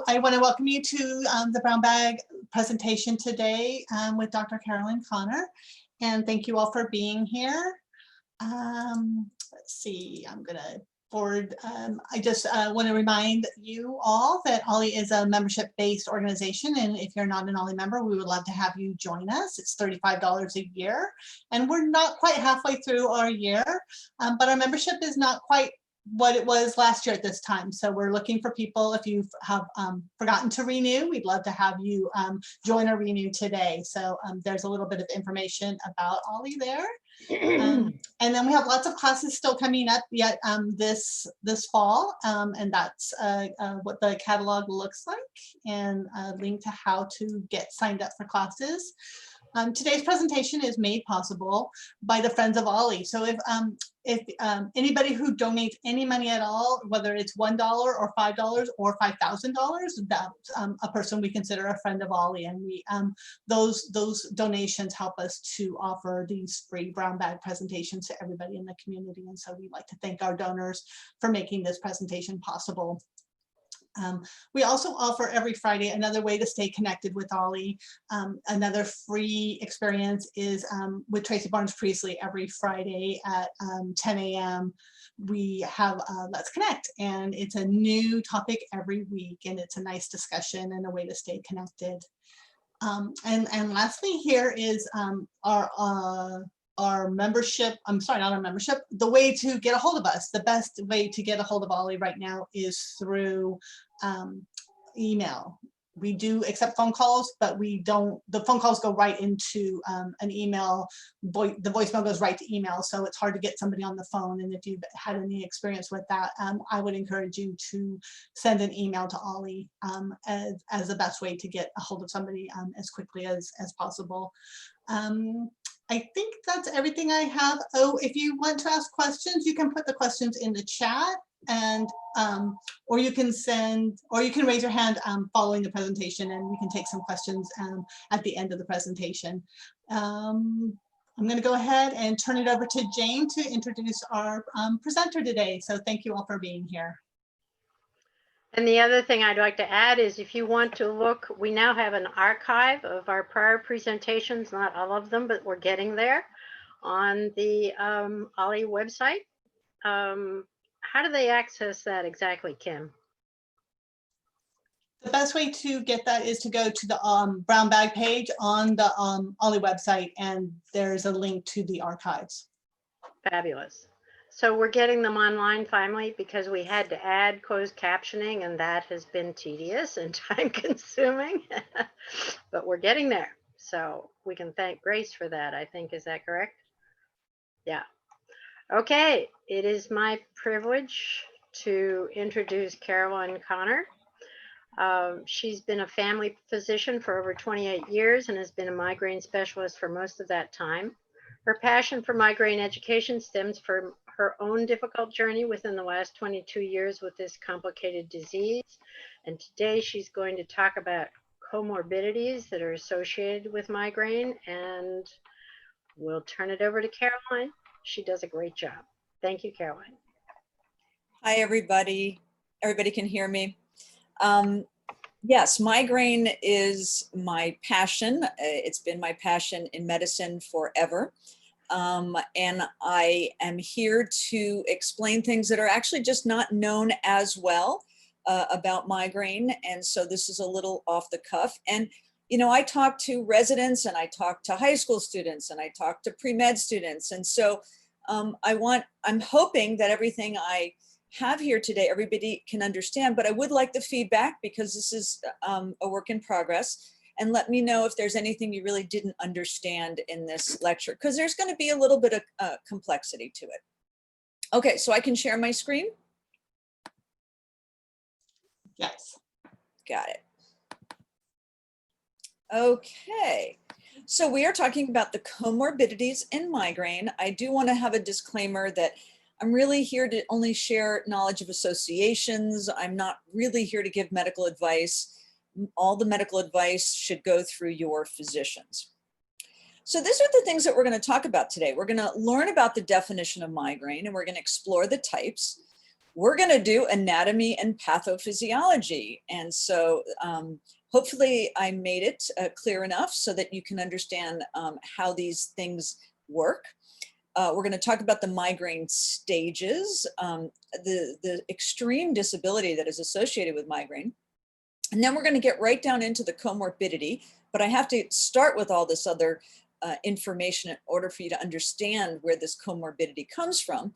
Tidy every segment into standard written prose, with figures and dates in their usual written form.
I want to welcome you to the Brown Bag presentation today with Dr. Carolyn Connor, and thank you all for being here. Let's see, I'm going to forward. I just want to remind you all that OLLI is a membership-based organization, and if you're not an OLLI member, we would love to have you join us. It's $35 a year, and we're not quite halfway through our year, but our membership is not quite what it was last year at this time. So we're looking for people. If you have forgotten to renew, we'd love to have you join or renew today. So there's a little bit of information about OLLI there. And then we have lots of classes still coming up yet this fall, and that's what the catalog looks like, and a link to how to get signed up for classes. Today's presentation is made possible by the Friends of OLLI. So if anybody who donates any money at all, whether it's $1 or $5 or $5,000, that's a person we consider a friend of OLLI, and we those donations help us to offer these free brown bag presentations to everybody in the community. And so we'd like to thank our donors for making this presentation possible. We also offer every Friday another way to stay connected with OLLI. Another free experience is with Tracy Barnes-Priestley every Friday at 10 a.m. We have Let's Connect, and it's a new topic every week, and it's a nice discussion and a way to stay connected. And lastly, here is our membership, I'm sorry, not our membership, the way to get a hold of us. The best way to get a hold of OLLI right now is through email. We do accept phone calls, but we don't, the phone calls go right into an email, the voicemail goes right to email, so it's hard to get somebody on the phone. And if you've had any experience with that, I would encourage you to send an email to OLLI as the best way to get a hold of somebody as quickly as possible. I think that's everything I have. Oh, if you want to ask questions, you can put the questions in the chat, and or you can raise your hand following the presentation, and we can take some questions at the end of the presentation. I'm going to go ahead and turn it over to Jane to introduce our presenter today. So thank you all for being here. And the other thing I'd like to add is, if you want to look, we now have an archive of our prior presentations, not all of them, but we're getting there, on the OLLI website. How do they access that exactly, Kim? The best way to get that is to go to the brown bag page on the OLLI website, and there's a link to the archives. Fabulous. So we're getting them online finally, because we had to add closed captioning, and that has been tedious and time consuming, but we're getting there. So we can thank Grace for that, I think. Is that correct? Yeah. Okay. It is my privilege to introduce Carolyn Connor. She's been a family physician for over 28 years and has been a migraine specialist for most of that time. Her passion for migraine education stems from her own difficult journey within the last 22 years with this complicated disease. And today she's going to talk about comorbidities that are associated with migraine, and we'll turn it over to Caroline. She does a great job. Thank you, Caroline. Hi, everybody. Everybody can hear me. Yes, migraine is my passion. It's been my passion in medicine forever. And I am here to explain things that are actually just not known as well about migraine. And so this is a little off the cuff. And, you know, I talk to residents, and I talk to high school students, and I talk to pre-med students. And so I'm hoping that everything I have here today, everybody can understand, but I would like the feedback, because this is a work in progress. And let me know if there's anything you really didn't understand in this lecture, because there's going to be a little bit of complexity to it. Okay, so I can share my screen? Yes. Got it. Okay, so we are talking about the comorbidities in migraine. I do want to have a disclaimer that I'm really here to only share knowledge of associations. I'm not really here to give medical advice. All the medical advice should go through your physicians. So these are the things that we're going to talk about today. We're going to learn about the definition of migraine, and we're going to explore the types. we're going to do anatomy and pathophysiology. And so hopefully I made it clear enough so that you can understand how these things work. We're going to talk about the migraine stages, the extreme disability that is associated with migraine. And then we're going to get right down into the comorbidity, but I have to start with all this other information in order for you to understand where this comorbidity comes from.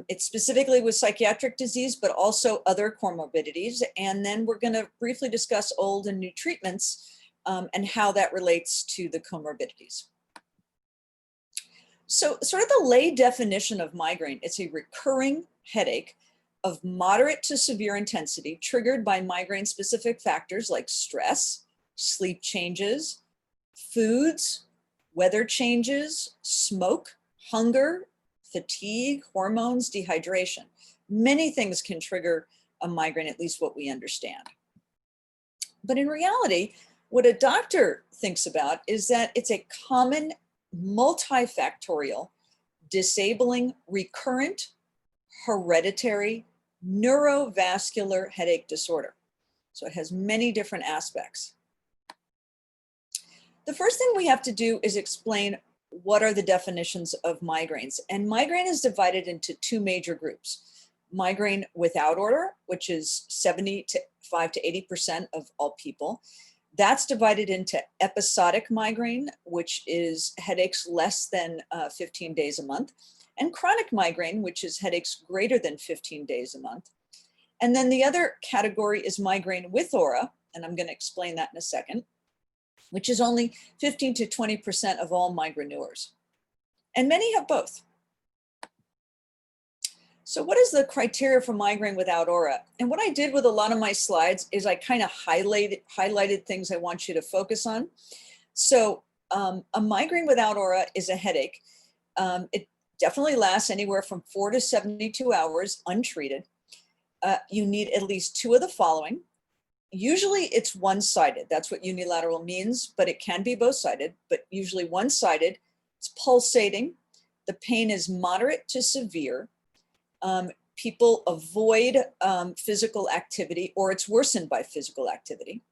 It's specifically with psychiatric disease, but also other comorbidities. And then we're going to briefly discuss old and new treatments and how that relates to the comorbidities. So sort of the lay definition of migraine, it's a recurring headache of moderate to severe intensity triggered by migraine-specific factors like stress, sleep changes, foods, weather changes, smoke, hunger, fatigue, hormones, dehydration. Many things can trigger a migraine, at least what we understand. But in reality, what a doctor thinks about is that it's a common multifactorial, disabling, recurrent, hereditary, neurovascular headache disorder. So it has many different aspects. The first thing we have to do is explain what are the definitions of migraines. And migraine is divided into two major groups. Migraine without order, which is 75 to 80% of all people. That's divided into episodic migraine, which is headaches less than 15 days a month, and chronic migraine, which is headaches greater than 15 days a month. And then the other category is migraine with aura, and I'm going to explain that in a second, which is only 15 to 20% of all migraineurs. And many have both. So what is the criteria for migraine without aura? And what I did with a lot of my slides is I kind of highlighted things I want you to focus on. So a migraine without aura is a headache. It definitely lasts anywhere from 4 to 72 hours untreated. You need at least two of the following. Usually it's one-sided. That's what unilateral means, but it can be both-sided, but usually one-sided. It's pulsating. The pain is moderate to severe. People avoid physical activity, or it's worsened by physical activity.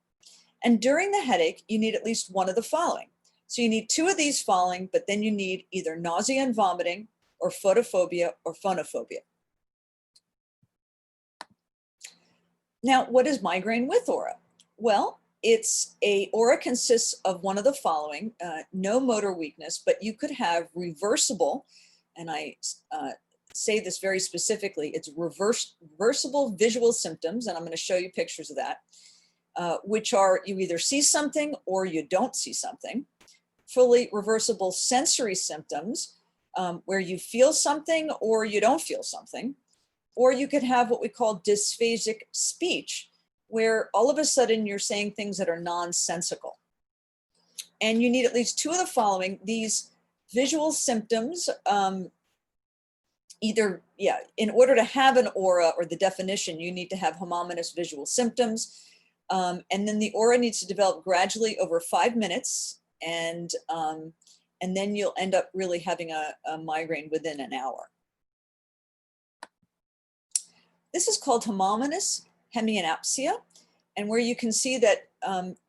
And during the headache, you need at least one of the following. So you need two of these following, but then you need either nausea and vomiting, or photophobia or phonophobia. Now, what is migraine with aura? Well, aura consists of one of the following, no motor weakness, but you could have reversible, and I say this very specifically, it's reversible visual symptoms, and I'm going to show you pictures of that, which are you either see something or you don't see something. Fully reversible sensory symptoms, where you feel something or you don't feel something. Or you could have what we call dysphasic speech, where all of a sudden you're saying things that are nonsensical. And you need at least two of the following. These visual symptoms, in order to have an aura or the definition, you need to have homogeneous visual symptoms. And then the aura needs to develop gradually over 5 minutes. And then you'll end up really having a migraine within an hour. This is called homogeneous hemianapsia, and where you can see that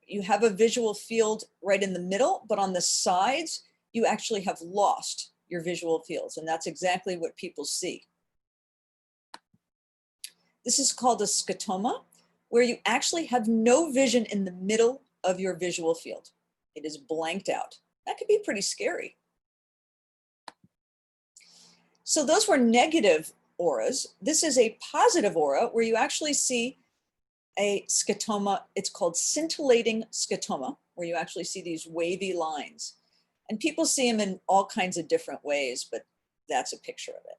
you have a visual field right in the middle, but on the sides, you actually have lost your visual fields, and that's exactly what people see. This is called a scotoma, where you actually have no vision in the middle of your visual field. It is blanked out. That could be pretty scary. So those were negative auras. This is a positive aura where you actually see a scotoma. It's called scintillating scotoma, where you actually see these wavy lines. And people see them in all kinds of different ways, but that's a picture of it.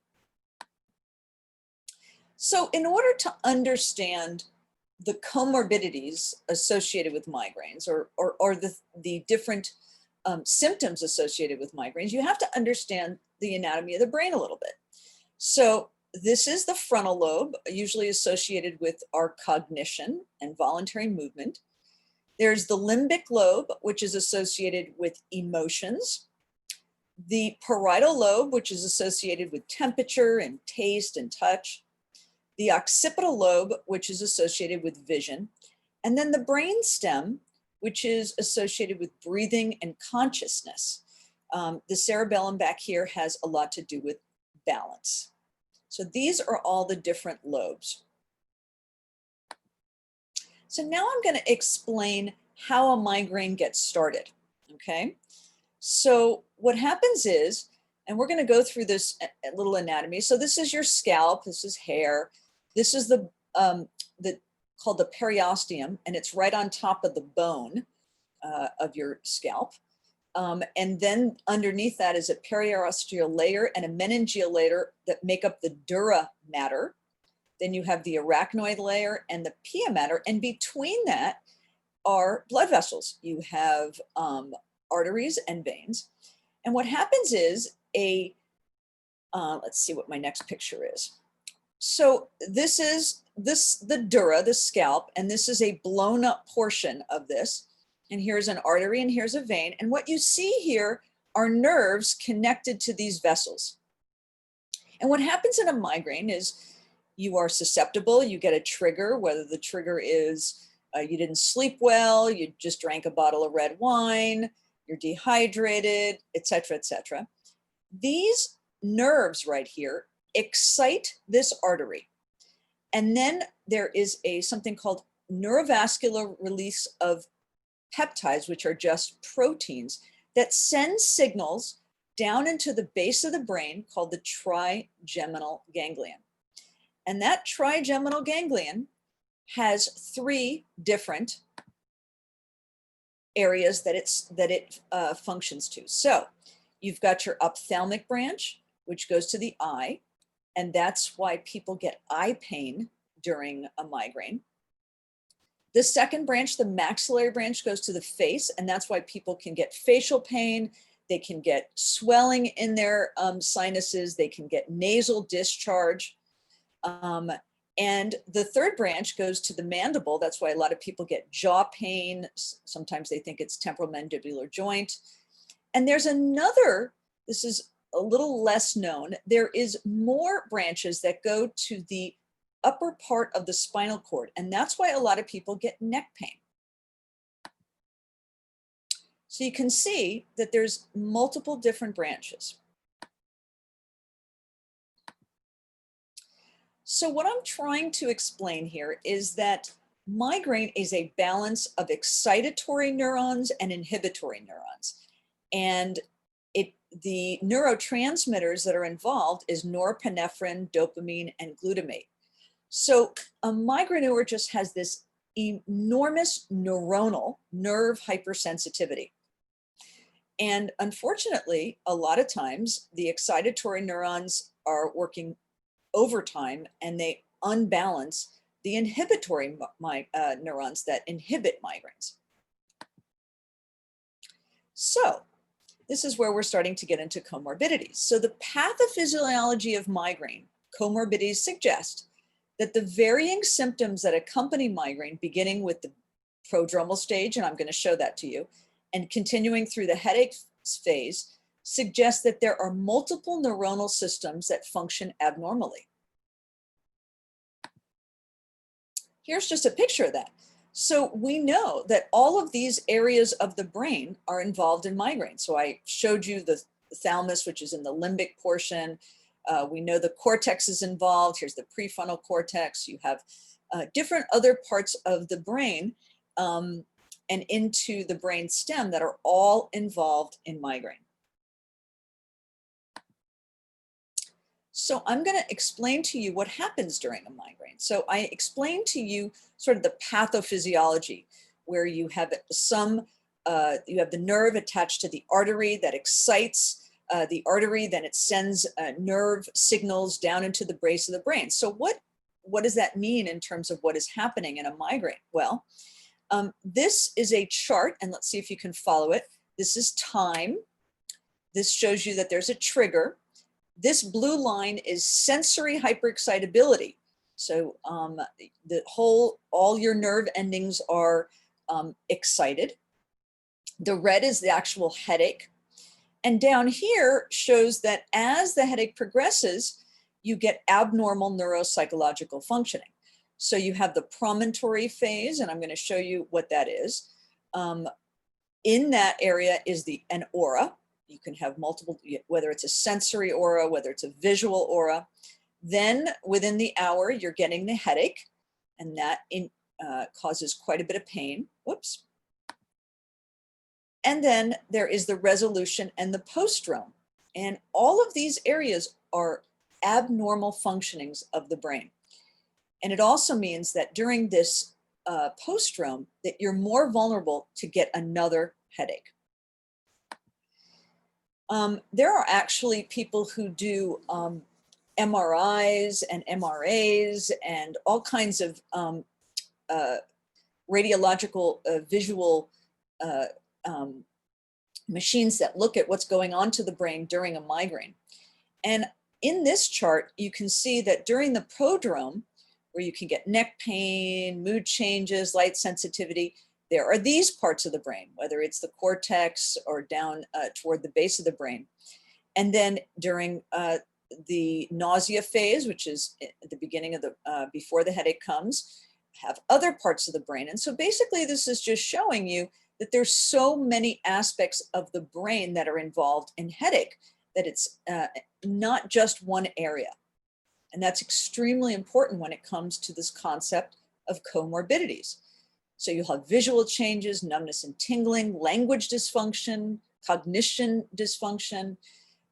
So in order to understand the comorbidities associated with migraines, or the different symptoms associated with migraines, you have to understand the anatomy of the brain a little bit. So this is the frontal lobe, usually associated with our cognition and voluntary movement. There's the limbic lobe, which is associated with emotions. The parietal lobe, which is associated with temperature and taste and touch. the occipital lobe, which is associated with vision, and then the brain stem, which is associated with breathing and consciousness. The cerebellum back here has a lot to do with balance. So these are all the different lobes. So now I'm going to explain how a migraine gets started, okay? So what happens is, and we're going to go through this little anatomy. So this is your scalp, this is hair, this is the called the periosteum, and it's right on top of the bone of your scalp. And then underneath that is a periosteal layer and a meningeal layer that make up the dura mater. Then you have the arachnoid layer and the pia mater, and between that are blood vessels. You have arteries and veins. And what happens is let's see what my next picture is. So this is the dura, the scalp, and this is a blown up portion of this. And here's an artery and here's a vein. And what you see here are nerves connected to these vessels. And what happens in a migraine is you are susceptible, you get a trigger, whether the trigger is you didn't sleep well, you just drank a bottle of red wine, you're dehydrated, etc., etc. These nerves right here excite this artery. And then there is something called neurovascular release of peptides, which are just proteins that send signals down into the base of the brain called the trigeminal ganglion. And that trigeminal ganglion has 3 different areas that it functions to. So you've got your ophthalmic branch, which goes to the eye, and that's why people get eye pain during a migraine. The second branch, the maxillary branch, goes to the face, and that's why people can get facial pain. They can get swelling in their sinuses. They can get nasal discharge. And the third branch goes to the mandible. That's why a lot of people get jaw pain. Sometimes they think it's temporomandibular joint. And there's another, this is a little less known. There is more branches that go to the upper part of the spinal cord. And that's why a lot of people get neck pain. So you can see that there's multiple different branches. So what I'm trying to explain here is that migraine is a balance of excitatory neurons and inhibitory neurons. And the neurotransmitters that are involved is norepinephrine, dopamine, and glutamate. So a migraineur just has this enormous neuronal nerve hypersensitivity. And unfortunately, a lot of times the excitatory neurons are working overtime and they unbalance the inhibitory neurons that inhibit migraines. So this is where we're starting to get into comorbidities. So the pathophysiology of migraine comorbidities suggest that the varying symptoms that accompany migraine, beginning with the prodromal stage, and I'm going to show that to you, and continuing through the headache phase, suggest that there are multiple neuronal systems that function abnormally. Here's just a picture of that. So we know that all of these areas of the brain are involved in migraine. So I showed you the thalamus, which is in the limbic portion. We know the cortex is involved. Here's the prefrontal cortex. You have different other parts of the brain and into the brain stem that are all involved in migraine. So I'm going to explain to you what happens during a migraine. So I explained to you sort of the pathophysiology, where you have you have the nerve attached to the artery that excites the artery, then it sends nerve signals down into the base of the brain. So what does that mean in terms of what is happening in a migraine? Well, this is a chart, and let's see if you can follow it. This is time. This shows you that there's a trigger. This blue line is sensory hyperexcitability. So all your nerve endings are excited. The red is the actual headache. And down here shows that as the headache progresses, you get abnormal neuropsychological functioning. So you have the promontory phase, and I'm going to show you what that is. In that area is an aura. You can have multiple, whether it's a sensory aura, whether it's a visual aura. Then within the hour, you're getting the headache, and that causes quite a bit of pain. Whoops. And then there is the resolution and the postdrome. And all of these areas are abnormal functionings of the brain. And it also means that during this postdrome that you're more vulnerable to get another headache. There are actually people who do MRIs and MRAs and all kinds of radiological visual machines that look at what's going on to the brain during a migraine. And in this chart, you can see that during the prodrome, where you can get neck pain, mood changes, light sensitivity, there are these parts of the brain, whether it's the cortex or down toward the base of the brain. And then during the nausea phase, which is at the beginning of the, before the headache comes, have other parts of the brain. And so basically this is just showing you that there's so many aspects of the brain that are involved in headache, that it's not just one area. And that's extremely important when it comes to this concept of comorbidities. So you'll have visual changes, numbness and tingling, language dysfunction, cognition dysfunction.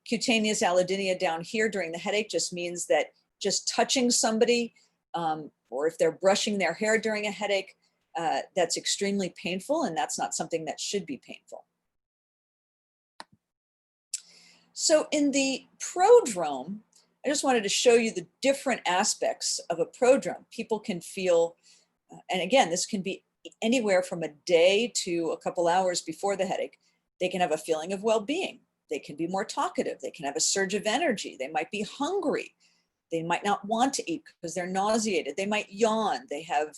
Cutaneous allodynia down here during the headache just means that just touching somebody, or if they're brushing their hair during a headache, that's extremely painful, and that's not something that should be painful. So in the prodrome, I just wanted to show you the different aspects of a prodrome. People can feel, and again, this can be anywhere from a day to a couple hours before the headache. They can have a feeling of well-being. They can be more talkative. They can have a surge of energy. They might be hungry. They might not want to eat because they're nauseated. They might yawn. They have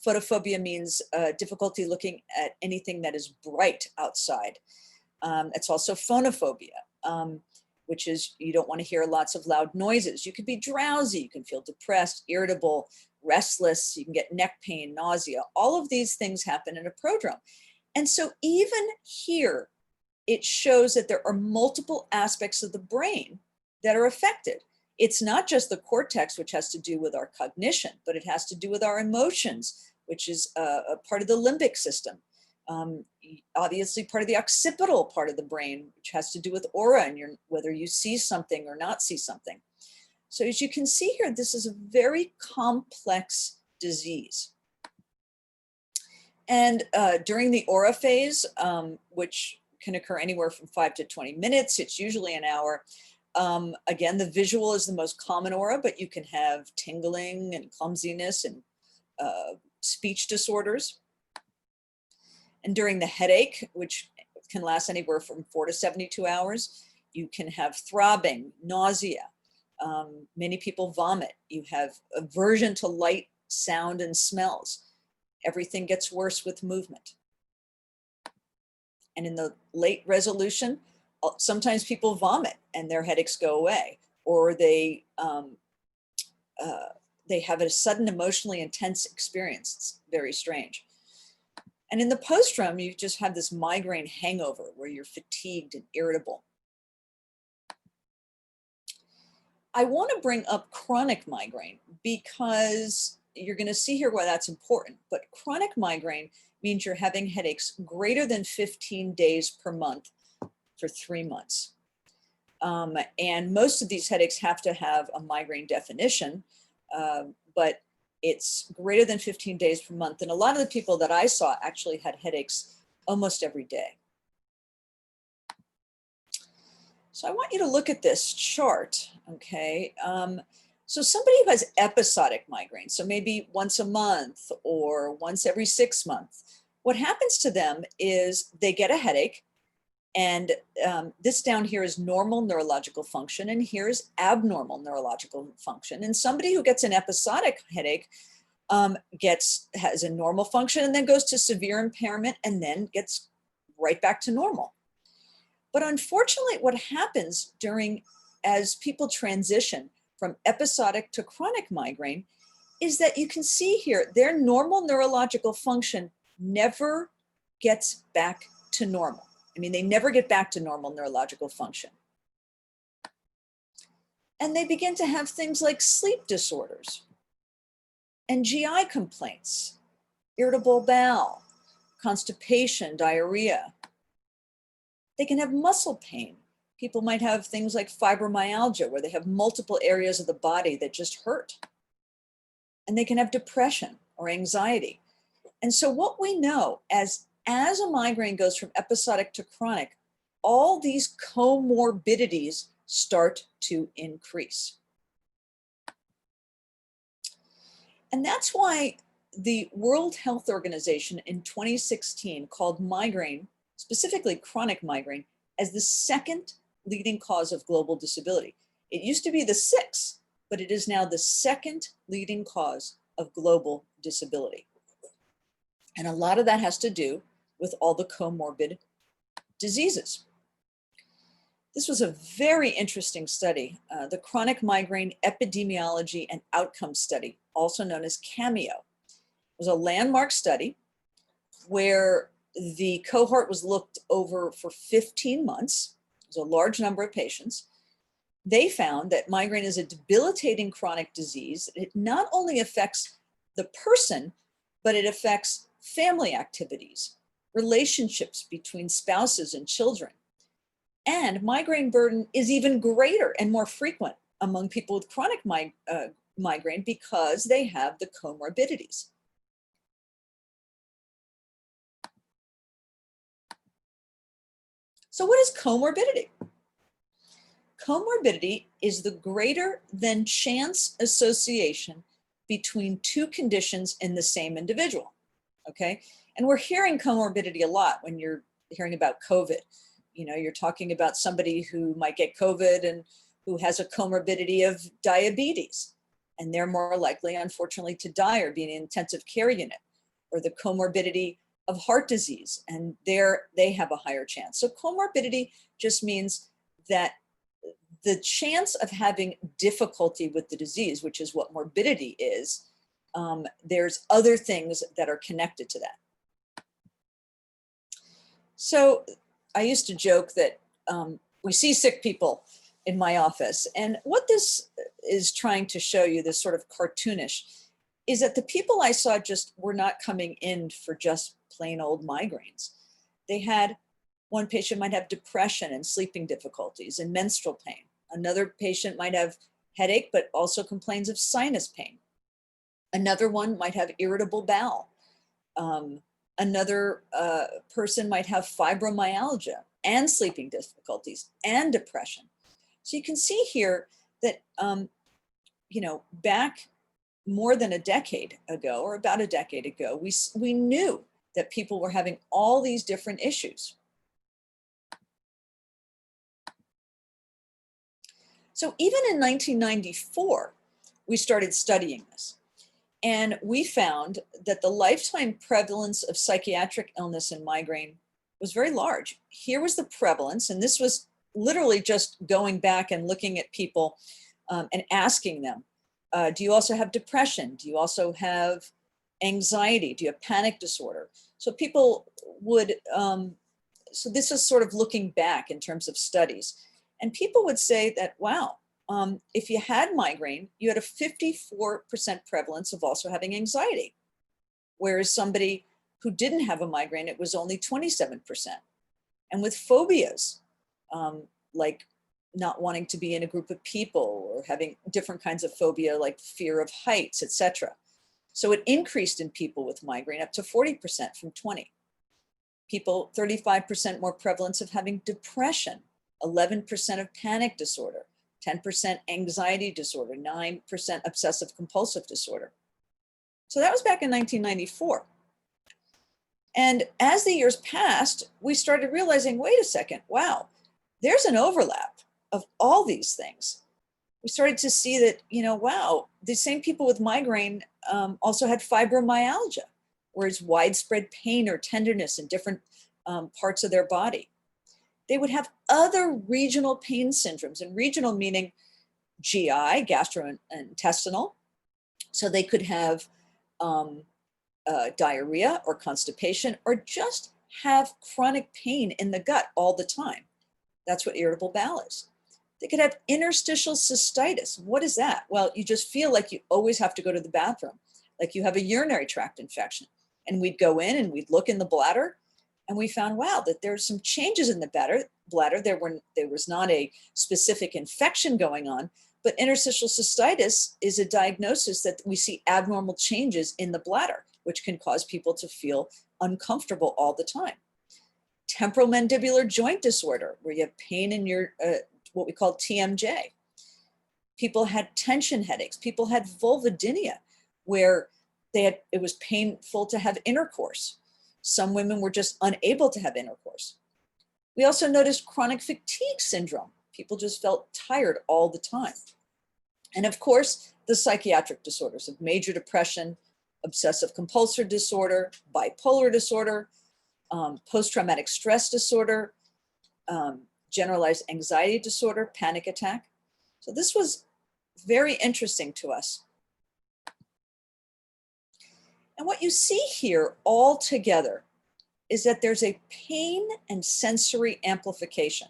photophobia, means difficulty looking at anything that is bright outside. It's also phonophobia, which is you don't want to hear lots of loud noises. You could be drowsy. You can feel depressed, irritable, restless. You can get neck pain, nausea. All of these things happen in a prodrome. And so even here, it shows that there are multiple aspects of the brain that are affected. It's not just the cortex, which has to do with our cognition, but it has to do with our emotions, which is a part of the limbic system. Obviously part of the occipital part of the brain, which has to do with aura and whether you see something or not see something. So as you can see here, this is a very complex disease. And during the aura phase, which can occur anywhere from 5 to 20 minutes, it's usually an hour. Again, the visual is the most common aura, but you can have tingling and clumsiness and speech disorders. And during the headache, which can last anywhere from 4 to 72 hours, you can have throbbing, nausea. Many people vomit. You have aversion to light, sound, and smells. Everything gets worse with movement. And in the late resolution, sometimes people vomit and their headaches go away, or they have a sudden emotionally intense experience. It's very strange. And in the postdrome, you just have this migraine hangover where you're fatigued and irritable. I want to bring up chronic migraine because you're going to see here why that's important. But chronic migraine means you're having headaches greater than 15 days per month for 3 months. And most of these headaches have to have a migraine definition, but it's greater than 15 days per month. And a lot of the people that I saw actually had headaches almost every day. So I want you to look at this chart, okay? So somebody who has episodic migraine, so maybe once a month or once every 6 months, what happens to them is they get a headache, and this down here is normal neurological function, and here's abnormal neurological function. And somebody who gets an episodic headache has a normal function and then goes to severe impairment and then gets right back to normal. But unfortunately, what happens as people transition from episodic to chronic migraine is that you can see here, their normal neurological function never gets back to normal. I mean, they never get back to normal neurological function. And they begin to have things like sleep disorders and GI complaints, irritable bowel, constipation, diarrhea. They can have muscle pain. People might have things like fibromyalgia, where they have multiple areas of the body that just hurt. And they can have depression or anxiety. And so what we know as a migraine goes from episodic to chronic, all these comorbidities start to increase. And that's why the World Health Organization in 2016 called migraine, specifically chronic migraine, as the second leading cause of global disability. It used to be the sixth, but it is now the second leading cause of global disability. And a lot of that has to do with all the comorbid diseases. This was a very interesting study, the Chronic Migraine Epidemiology and Outcome Study, also known as CAMEO. It was a landmark study where the cohort was looked over for 15 months. It was a large number of patients. They found that migraine is a debilitating chronic disease. It not only affects the person, but it affects family activities, relationships between spouses and children. And migraine burden is even greater and more frequent among people with chronic migraine because they have the comorbidities. So what is comorbidity? Comorbidity is the greater than chance association between two conditions in the same individual, okay? And we're hearing comorbidity a lot when you're hearing about COVID. You know, you're talking about somebody who might get COVID and who has a comorbidity of diabetes, and they're more likely, unfortunately, to die or be in an intensive care unit, or the comorbidity of heart disease, and they have a higher chance. So comorbidity just means that the chance of having difficulty with the disease, which is what morbidity is, there's other things that are connected to that. So I used to joke that we see sick people in my office. And what this is trying to show you, this sort of cartoonish, is that the people I saw just were not coming in for just plain old migraines. They had, one patient might have depression and sleeping difficulties and menstrual pain. Another patient might have headache, but also complains of sinus pain. Another one might have irritable bowel. Another person might have fibromyalgia and sleeping difficulties and depression. So you can see here that, you know, back more than a decade ago, or about a decade ago, we knew that people were having all these different issues. So even in 1994, we started studying this. And we found that the lifetime prevalence of psychiatric illness and migraine was very large. Here was the prevalence, and this was literally just going back and looking at people and asking them, do you also have depression? Do you also have anxiety? Do you have panic disorder? So people would, so this is sort of looking back in terms of studies. And people would say that, wow, if you had migraine, you had a 54% prevalence of also having anxiety. Whereas somebody who didn't have a migraine, it was only 27%. And with phobias, like not wanting to be in a group of people or having different kinds of phobia like fear of heights, etc. So it increased in people with migraine up to 40% from 20. People, 35% more prevalence of having depression, 11% of panic disorder, 10% anxiety disorder, 9% obsessive compulsive disorder. So that was back in 1994. And as the years passed, we started realizing, wait a second, wow, there's an overlap of all these things. We started to see that, you know, wow, the same people with migraine also had fibromyalgia, whereas widespread pain or tenderness in different parts of their body. They would have other regional pain syndromes, and regional meaning GI, gastrointestinal. So they could have diarrhea or constipation, or just have chronic pain in the gut all the time. That's what irritable bowel is. They could have interstitial cystitis. What is that? Well, you just feel like you always have to go to the bathroom, like you have a urinary tract infection. And we'd go in and we'd look in the bladder, and we found, wow, that there's some changes in the bladder. There was not a specific infection going on, but interstitial cystitis is a diagnosis that we see abnormal changes in the bladder, which can cause people to feel uncomfortable all the time. Temporal mandibular joint disorder, where you have pain in your, what we call TMJ. People had tension headaches. People had vulvodynia, where it was painful to have intercourse. Some women were just unable to have intercourse. We also noticed chronic fatigue syndrome. People just felt tired all the time. And of course, the psychiatric disorders of major depression, obsessive compulsive disorder, bipolar disorder, post-traumatic stress disorder, generalized anxiety disorder, panic attack. So this was very interesting to us. And what you see here all together is that there's a pain and sensory amplification.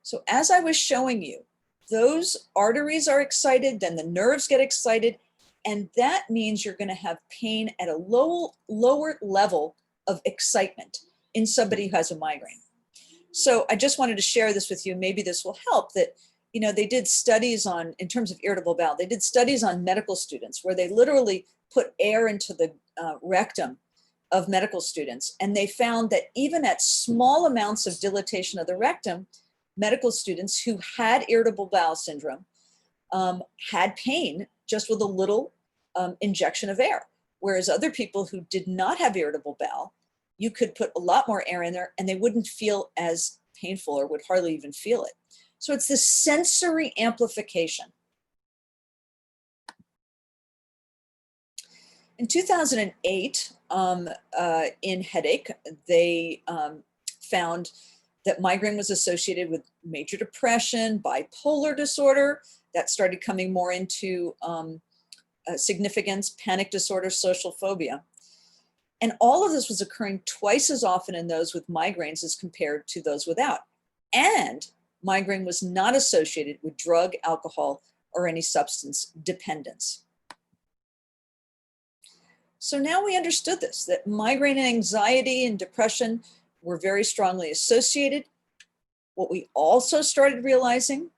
So as I was showing you, those arteries are excited, then the nerves get excited, and that means you're going to have pain at a lower level of excitement in somebody who has a migraine. So I just wanted to share this with you. Maybe this will help, that, you know, they did studies on, in terms of irritable bowel, they did studies on medical students where they literally put air into the rectum of medical students. And they found that even at small amounts of dilatation of the rectum, medical students who had irritable bowel syndrome had pain just with a little injection of air. Whereas other people who did not have irritable bowel, you could put a lot more air in there and they wouldn't feel as painful, or would hardly even feel it. So it's this sensory amplification. In 2008, in headache, they found that migraine was associated with major depression, bipolar disorder, that started coming more into significance, panic disorder, social phobia. And all of this was occurring twice as often in those with migraines as compared to those without. And migraine was not associated with drug, alcohol, or any substance dependence. So now we understood this, that migraine and anxiety and depression were very strongly associated. What we also started realizing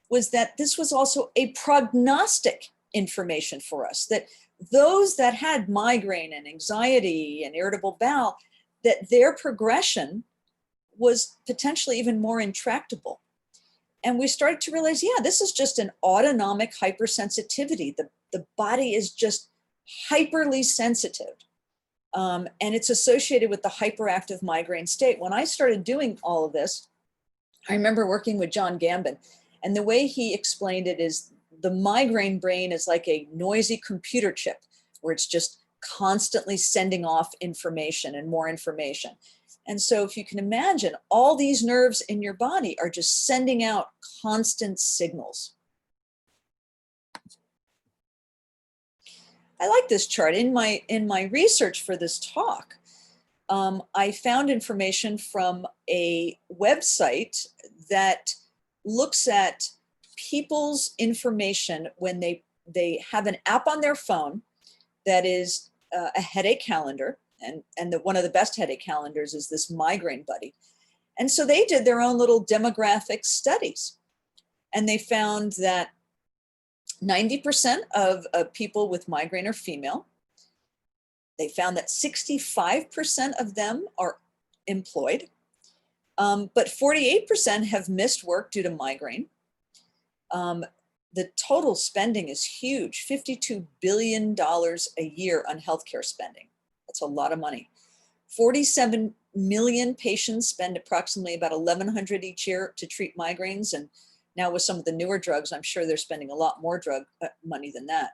was that this was also a prognostic information for us, that those that had migraine and anxiety and irritable bowel, that their progression was potentially even more intractable. And we started to realize, yeah, this is just an autonomic hypersensitivity. The body is just hyperly sensitive. And it's associated with the hyperactive migraine state. When I started doing all of this, I remember working with John Gambin, and the way he explained it is the migraine brain is like a noisy computer chip where it's just constantly sending off information and more information. And so if you can imagine, all these nerves in your body are just sending out constant signals. I like this chart. In my research for this talk, I found information from a website that looks at people's information when they have an app on their phone that is a headache calendar, and one of the best headache calendars is this Migraine Buddy. And so they did their own little demographic studies, and they found that 90% of people with migraine are female. They found that 65% of them are employed, but 48% have missed work due to migraine. The total spending is huge, $52 billion a year on healthcare spending. That's a lot of money. 47 million patients spend approximately about $1,100 each year to treat migraines. And now with some of the newer drugs, I'm sure they're spending a lot more drug money than that.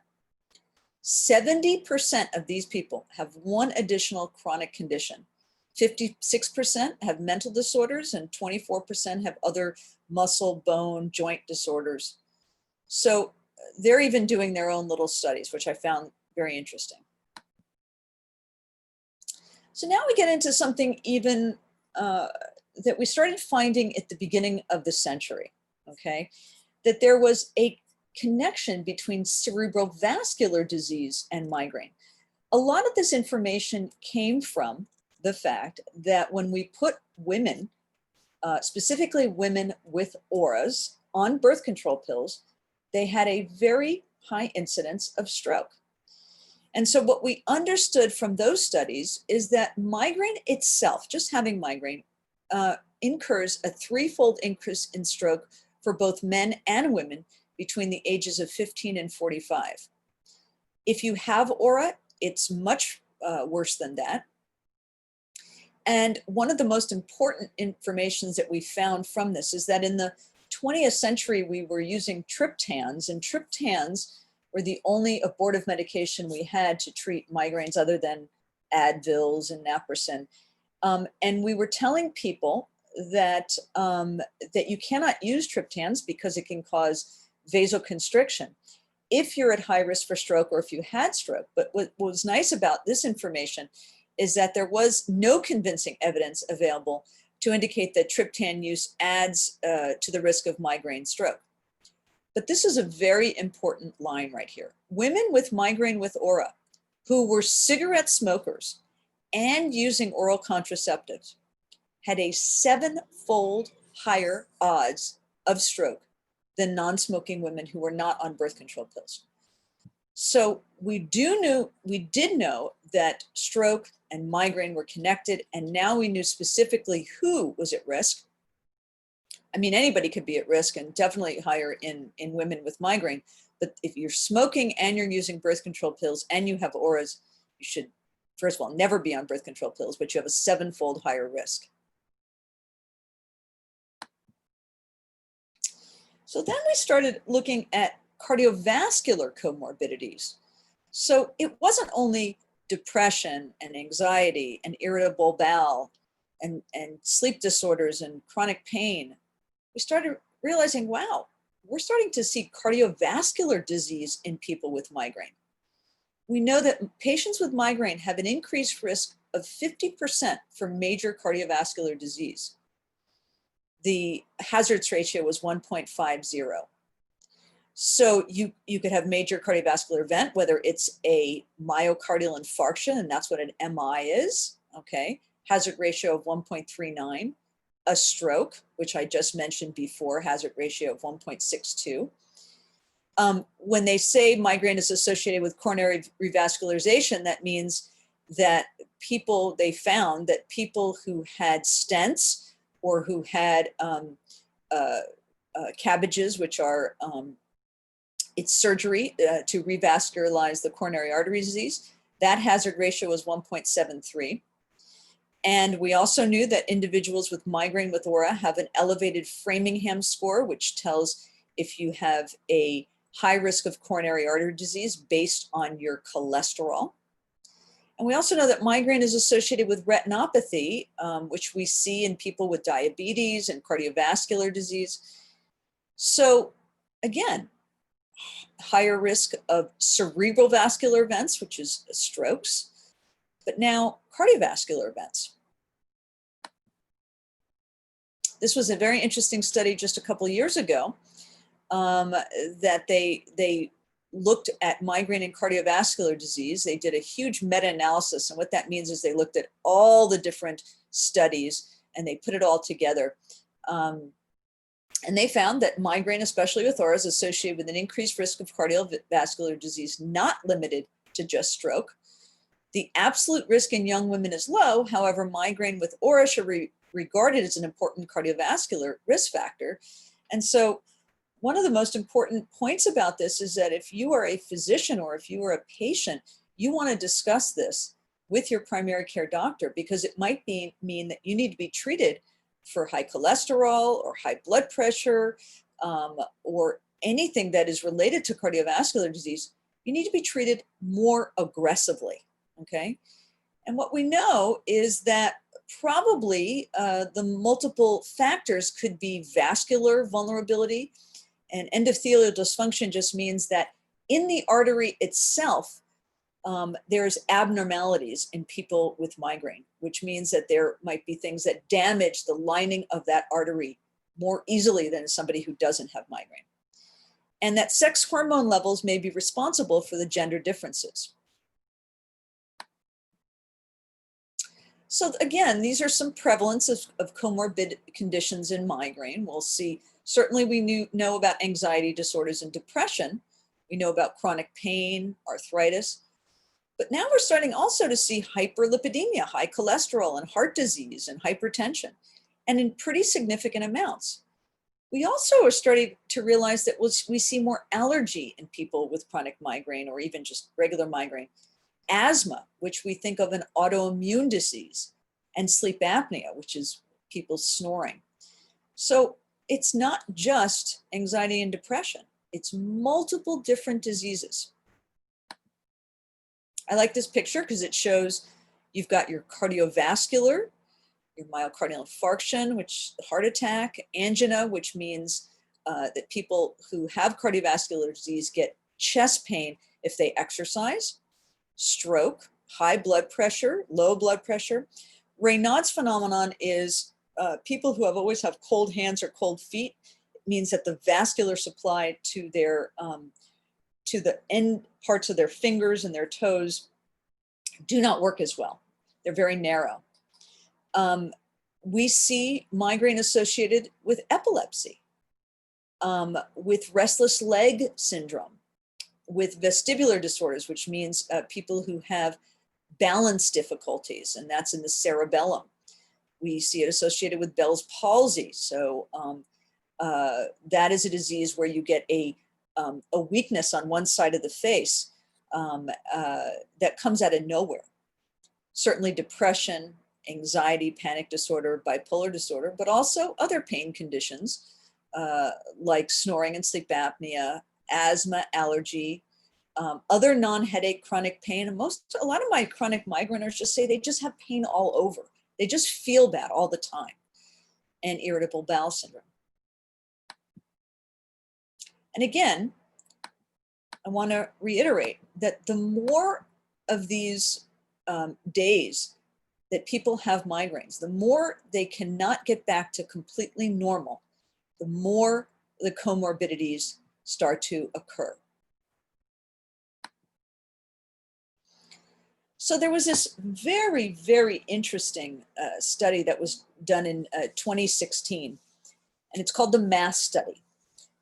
70% of these people have one additional chronic condition. 56% have mental disorders and 24% have other muscle, bone, joint disorders. So they're even doing their own little studies, which I found very interesting. So now we get into something even that we started finding at the beginning of the century, okay? That there was a connection between cerebrovascular disease and migraine. A lot of this information came from the fact that when we put women, specifically women with auras, on birth control pills, they had a very high incidence of stroke. And so what we understood from those studies is that migraine itself, just having migraine, incurs a threefold increase in stroke for both men and women between the ages of 15 and 45. If you have aura, it's much worse than that. And one of the most important informations that we found from this is that in the 20th century, we were using triptans, and triptans were the only abortive medication we had to treat migraines other than Advils and naproxen. And we were telling people that, that you cannot use triptans because it can cause vasoconstriction if you're at high risk for stroke or if you had stroke. But what was nice about this information is that there was no convincing evidence available to indicate that triptan use adds to the risk of migraine stroke. But this is a very important line right here. Women with migraine with aura who were cigarette smokers and using oral contraceptives had a 7-fold higher odds of stroke than non-smoking women who were not on birth control pills. So we did know that stroke and migraine were connected, and now we knew specifically who was at risk. I mean, anybody could be at risk, and definitely higher in women with migraine. But if you're smoking and you're using birth control pills and you have auras, you should, first of all, never be on birth control pills, but you have a 7-fold higher risk. So then we started looking at cardiovascular comorbidities. So it wasn't only depression and anxiety and irritable bowel and sleep disorders and chronic pain. We started realizing, wow, we're starting to see cardiovascular disease in people with migraine. We know that patients with migraine have an increased risk of 50% for major cardiovascular disease. The hazards ratio was 1.50. So you could have major cardiovascular event, whether it's a myocardial infarction, and that's what an MI is, okay? Hazard ratio of 1.39. A stroke, which I just mentioned before, hazard ratio of 1.62. When they say migraine is associated with coronary revascularization, that means that they found that people who had stents or who had cabbages, which are, it's surgery to revascularize the coronary artery disease, that hazard ratio was 1.73. And we also knew that individuals with migraine with aura have an elevated Framingham score, which tells if you have a high risk of coronary artery disease based on your cholesterol. And we also know that migraine is associated with retinopathy, which we see in people with diabetes and cardiovascular disease. So again, higher risk of cerebrovascular events, which is strokes, but now cardiovascular events. This was a very interesting study just a couple of years ago that they looked at migraine and cardiovascular disease. They did a huge meta-analysis, and what that means is they looked at all the different studies and they put it all together. And they found that migraine, especially with aura, is associated with an increased risk of cardiovascular disease, not limited to just stroke. The absolute risk in young women is low. However, migraine with aura should be regarded as an important cardiovascular risk factor. And so one of the most important points about this is that if you are a physician or if you are a patient, you want to discuss this with your primary care doctor, because it might mean that you need to be treated for high cholesterol or high blood pressure or anything that is related to cardiovascular disease. You need to be treated more aggressively, okay? And what we know is that probably the multiple factors could be vascular vulnerability, And endothelial dysfunction just means that in the artery itself, there's abnormalities in people with migraine, which means that there might be things that damage the lining of that artery more easily than somebody who doesn't have migraine. And that sex hormone levels may be responsible for the gender differences. So again, these are some prevalence of comorbid conditions in migraine. We'll see, certainly we know about anxiety disorders and depression. We know about chronic pain, arthritis, but now we're starting also to see hyperlipidemia, high cholesterol and heart disease and hypertension, and in pretty significant amounts. We also are starting to realize that we see more allergy in people with chronic migraine or even just regular migraine. Asthma, which we think of an autoimmune disease, and sleep apnea, which is people snoring. So it's not just anxiety and depression, it's multiple different diseases. I like this picture because it shows you've got your cardiovascular, your myocardial infarction, which heart attack, angina, which means that people who have cardiovascular disease get chest pain if they exercise, stroke, high blood pressure, low blood pressure. Raynaud's phenomenon is people who always have cold hands or cold feet. It means that the vascular supply to their to the end parts of their fingers and their toes do not work as well. They're very narrow. We see migraine associated with epilepsy, with restless leg syndrome, with vestibular disorders, which means people who have balance difficulties, and that's in the cerebellum. We see it associated with Bell's palsy. So that is a disease where you get a weakness on one side of the face that comes out of nowhere. Certainly depression, anxiety, panic disorder, bipolar disorder, but also other pain conditions like snoring and sleep apnea, asthma, allergy, other non-headache chronic pain. And a lot of my chronic migraineurs just say they just have pain all over. They just feel bad all the time. And irritable bowel syndrome. And again, I want to reiterate that the more of these days that people have migraines, the more they cannot get back to completely normal, the more the comorbidities start to occur. So there was this very, very interesting study that was done in 2016, and it's called the MASS study.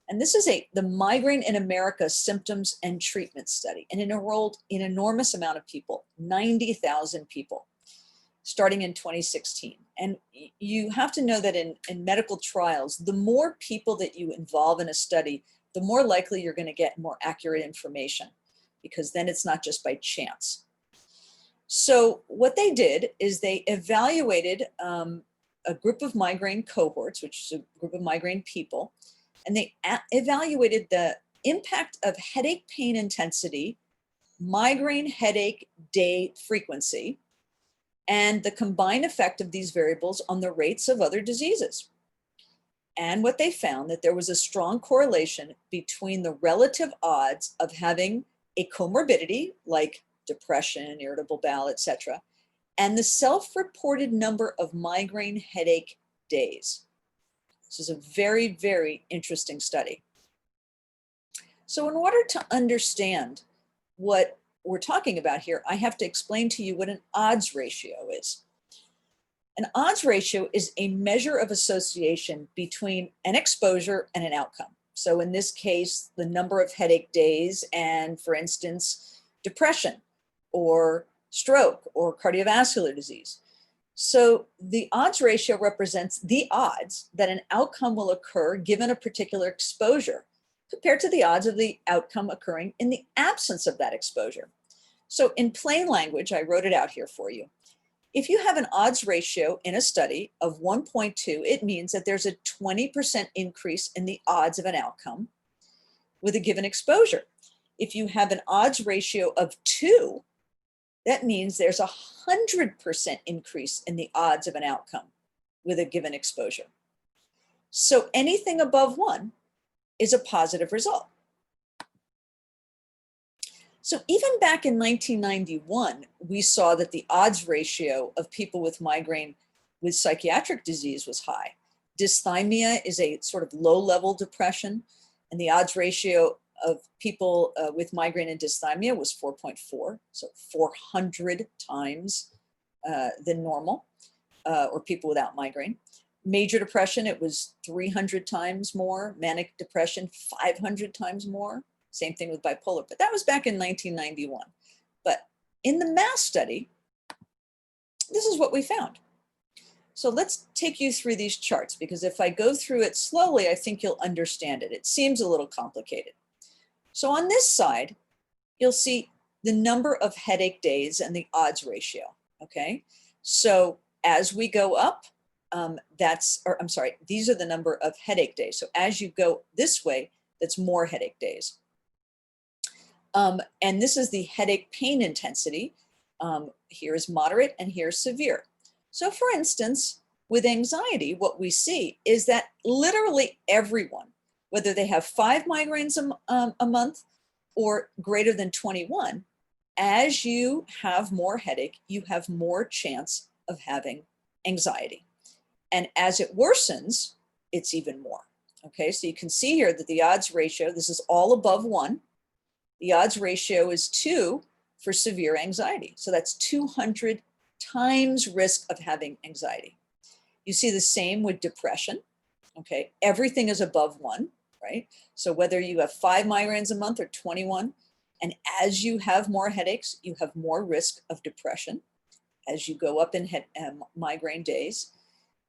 And this is the Migraine in America Symptoms and Treatment Study, and it enrolled an enormous amount of people, 90,000 people, starting in 2016. And you have to know that in medical trials, the more people that you involve in a study, the more likely you're going to get more accurate information, because then it's not just by chance. So what they did is they evaluated a group of migraine cohorts, which is a group of migraine people, and they evaluated the impact of headache pain intensity, migraine headache day frequency, and the combined effect of these variables on the rates of other diseases. And what they found, that there was a strong correlation between the relative odds of having a comorbidity like depression, irritable bowel, etc., and the self-reported number of migraine headache days. This is a very, very interesting study. So in order to understand what we're talking about here, I have to explain to you what an odds ratio is. An odds ratio is a measure of association between an exposure and an outcome. So in this case, the number of headache days and, for instance, depression or stroke or cardiovascular disease. So the odds ratio represents the odds that an outcome will occur given a particular exposure compared to the odds of the outcome occurring in the absence of that exposure. So in plain language, I wrote it out here for you. If you have an odds ratio in a study of 1.2, it means that there's a 20% increase in the odds of an outcome with a given exposure. If you have an odds ratio of 2, that means there's a 100% increase in the odds of an outcome with a given exposure. So anything above 1 is a positive result. So even back in 1991, we saw that the odds ratio of people with migraine with psychiatric disease was high. Dysthymia is a sort of low-level depression, and the odds ratio of people with migraine and dysthymia was 4.4, so 400 times than normal, or people without migraine. Major depression, it was 300 times more. Manic depression, 500 times more. Same thing with bipolar, but that was back in 1991. But in the mass study, this is what we found. So let's take you through these charts, because if I go through it slowly, I think you'll understand it. It seems a little complicated. So on this side, you'll see the number of headache days and the odds ratio, okay? So as we go up, these are the number of headache days. So as you go this way, that's more headache days. And this is the headache pain intensity. Here is moderate and here's severe. So for instance, with anxiety, what we see is that literally everyone, whether they have 5 migraines a month or greater than 21, as you have more headache, you have more chance of having anxiety. And as it worsens, it's even more. Okay, so you can see here that the odds ratio, this is all above 1. The odds ratio is 2 for severe anxiety. So that's 200 times risk of having anxiety. You see the same with depression. Okay, everything is above 1, right? So whether you have 5 migraines a month or 21, and as you have more headaches, you have more risk of depression as you go up in migraine days.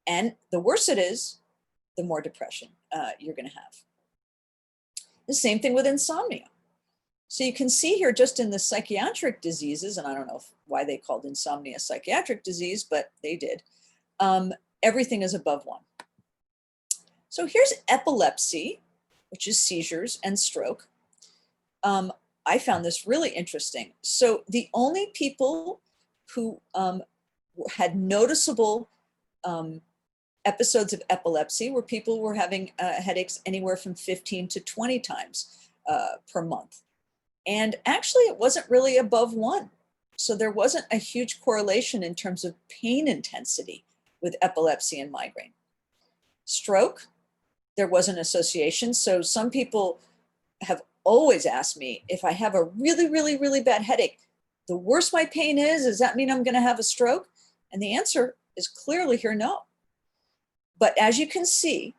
And the worse it is, the more depression you're going to have. The same thing with insomnia. So you can see here just in the psychiatric diseases, and I don't know why they called insomnia a psychiatric disease, but they did. Everything is above 1. So here's epilepsy, which is seizures and stroke. I found this really interesting. So the only people who had noticeable episodes of epilepsy were people who were having headaches anywhere from 15 to 20 times per month. And actually, it wasn't really above 1. So there wasn't a huge correlation in terms of pain intensity with epilepsy and migraine. Stroke, there was an association. So some people have always asked me, if I have a really, really, really bad headache, the worse my pain is, does that mean I'm going to have a stroke? And the answer is clearly here, no. But as you can see,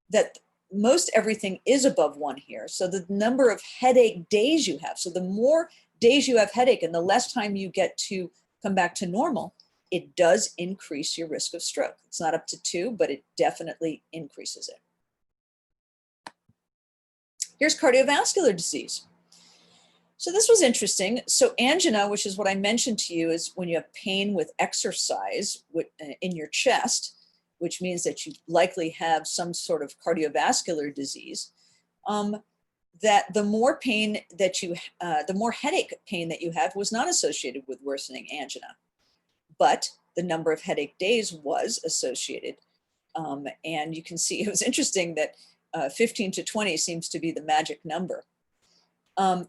that most everything is above 1 here. So the number of headache days you have, so the more days you have headache and the less time you get to come back to normal, it does increase your risk of stroke. It's not up to 2, but it definitely increases it. Here's cardiovascular disease. So this was interesting. So angina, which is what I mentioned to you, is when you have pain with exercise in your chest, which means that you likely have some sort of cardiovascular disease, that the more pain that the more headache pain that you have was not associated with worsening angina, but the number of headache days was associated. And you can see, it was interesting that 15 to 20 seems to be the magic number.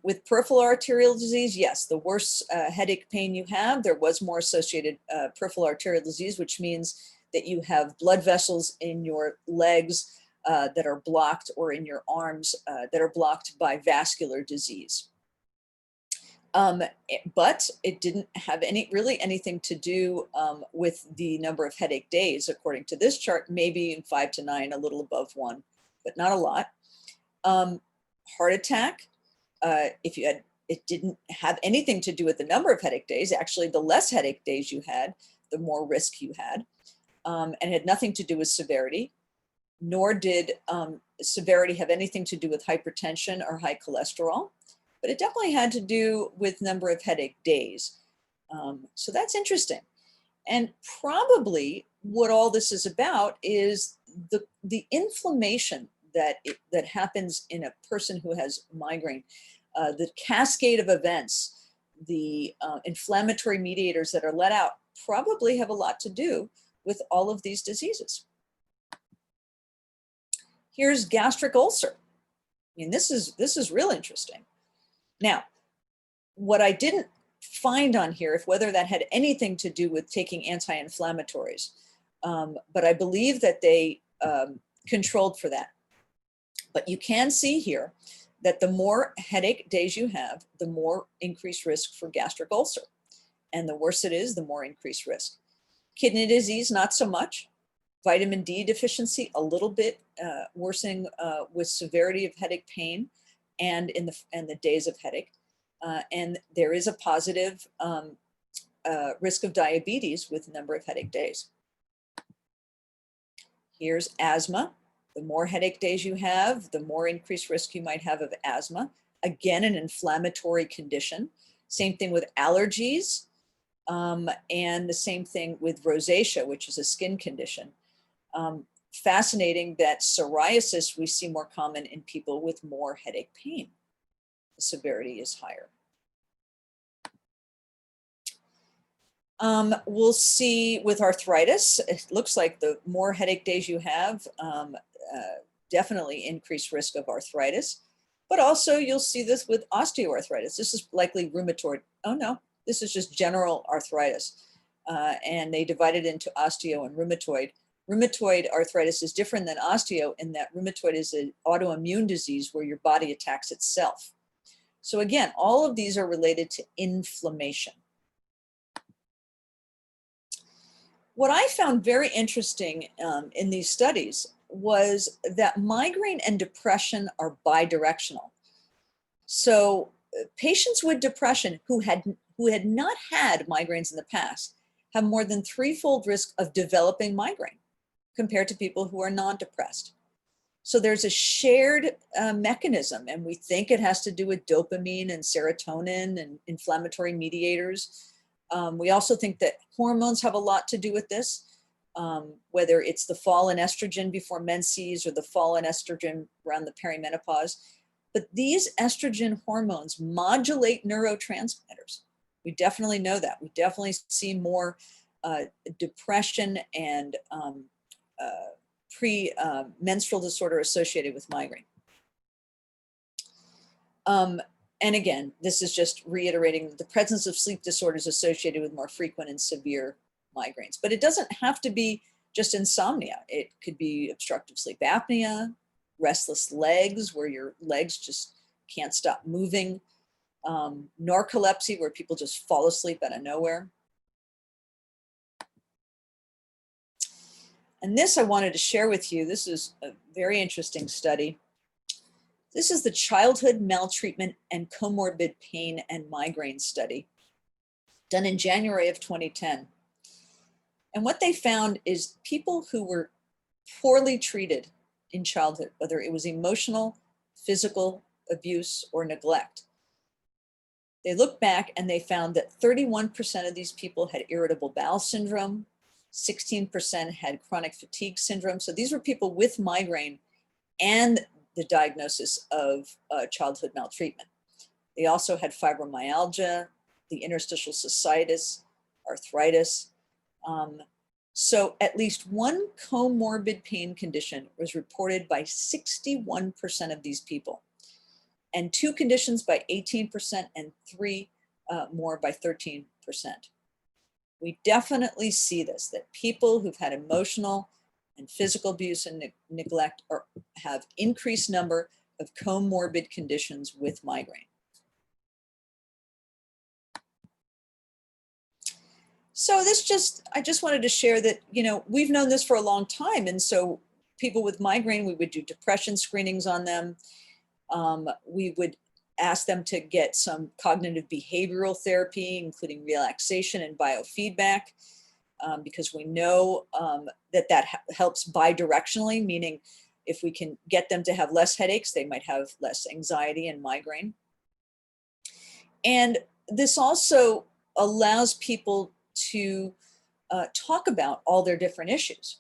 With peripheral arterial disease, yes, the worse headache pain you have, there was more associated peripheral arterial disease, which means that you have blood vessels in your legs that are blocked, or in your arms that are blocked by vascular disease. But it didn't have really anything to do with the number of headache days, according to this chart, maybe in 5 to 9, a little above 1, but not a lot. Heart attack, it didn't have anything to do with the number of headache days. Actually, the less headache days you had, the more risk you had. And it had nothing to do with severity, nor did severity have anything to do with hypertension or high cholesterol, but it definitely had to do with number of headache days. So that's interesting. And probably what all this is about is the inflammation that happens in a person who has migraine, the cascade of events, the inflammatory mediators that are let out probably have a lot to do with all of these diseases. Here's gastric ulcer. mean, this is real interesting. Now, what I didn't find on here, if whether that had anything to do with taking anti-inflammatories, but I believe that they controlled for that. But you can see here that the more headache days you have, the more increased risk for gastric ulcer. And the worse it is, the more increased risk. Kidney disease, not so much. Vitamin D deficiency, a little bit worsening with severity of headache pain and in the days of headache. And there is a positive risk of diabetes with the number of headache days. Here's asthma. The more headache days you have, the more increased risk you might have of asthma. Again, an inflammatory condition. Same thing with allergies, and the same thing with rosacea, which is a skin condition. Fascinating that psoriasis we see more common in people with more headache pain. The severity is higher. We'll see with arthritis, it looks like the more headache days you have, definitely increased risk of arthritis. But also you'll see this with osteoarthritis. This is likely rheumatoid. Oh no, this is just general arthritis. And they divide it into osteo and rheumatoid. Rheumatoid arthritis is different than osteo in that rheumatoid is an autoimmune disease where your body attacks itself. So again, all of these are related to inflammation. What I found very interesting in these studies was that migraine and depression are bidirectional. So patients with depression who had not had migraines in the past have more than threefold risk of developing migraine compared to people who are non-depressed. So there's a shared mechanism, and we think it has to do with dopamine and serotonin and inflammatory mediators. We also think that hormones have a lot to do with this, whether it's the fall in estrogen before menses or the fall in estrogen around the perimenopause. But these estrogen hormones modulate neurotransmitters. We definitely know that. We definitely see more depression and premenstrual disorder associated with migraine. And again, this is just reiterating the presence of sleep disorders associated with more frequent and severe migraines. But it doesn't have to be just insomnia. It could be obstructive sleep apnea, restless legs, where your legs just can't stop moving, narcolepsy, where people just fall asleep out of nowhere. And this I wanted to share with you. This is a very interesting study. This is the Childhood Maltreatment and Comorbid Pain and Migraine study done in January of 2010. And what they found is people who were poorly treated in childhood, whether it was emotional, physical abuse, or neglect, they looked back and they found that 31% of these people had irritable bowel syndrome, 16% had chronic fatigue syndrome. So these were people with migraine and the diagnosis of childhood maltreatment. They also had fibromyalgia, the interstitial cystitis, arthritis. So at least one comorbid pain condition was reported by 61% of these people, and two conditions by 18% and three more by 13%. We definitely see this, that people who've had emotional and physical abuse and neglect have increased number of comorbid conditions with migraine. So I just wanted to share that, we've known this for a long time. And so people with migraine, we would do depression screenings on them. We would ask them to get some cognitive behavioral therapy, including relaxation and biofeedback, because we know that helps bidirectionally, meaning if we can get them to have less headaches, they might have less anxiety and migraine. And this also allows people to talk about all their different issues.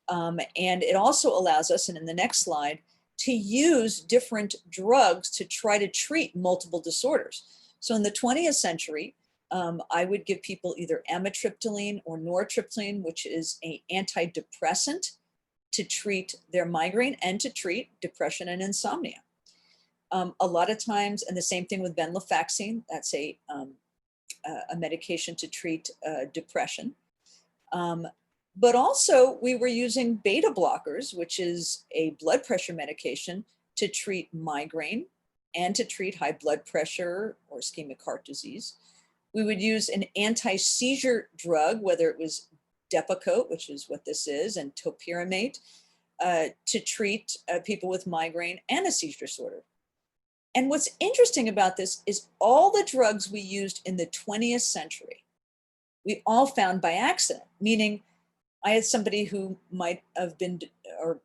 And it also allows us, and in the next slide, to use different drugs to try to treat multiple disorders. So in the 20th century, I would give people either amitriptyline or nortriptyline, which is an antidepressant to treat their migraine and to treat depression and insomnia. A lot of times, and the same thing with venlafaxine, that's a medication to treat depression. But also we were using beta blockers, which is a blood pressure medication to treat migraine and to treat high blood pressure or ischemic heart disease. We would use an anti-seizure drug, whether it was Depakote, which is what this is, and topiramate, to treat people with migraine and a seizure disorder. And what's interesting about this is all the drugs we used in the 20th century, we all found by accident, meaning I had somebody who might have been, or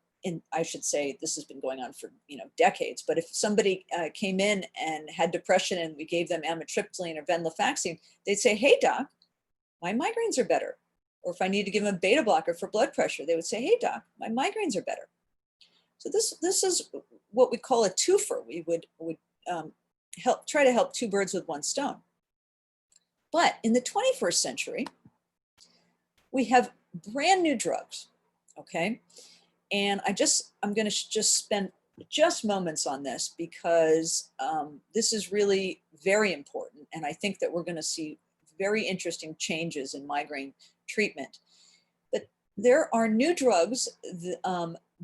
I should say, this has been going on for decades, but if somebody came in and had depression and we gave them amitriptyline or venlafaxine, they'd say, hey doc, my migraines are better. Or if I need to give them a beta blocker for blood pressure, they would say, hey doc, my migraines are better. So this is what we call a twofer. We would try to help two birds with one stone. But in the 21st century, we have brand new drugs, okay? And I'm going to just spend just moments on this because this is really very important. And I think that we're going to see very interesting changes in migraine treatment. But there are new drugs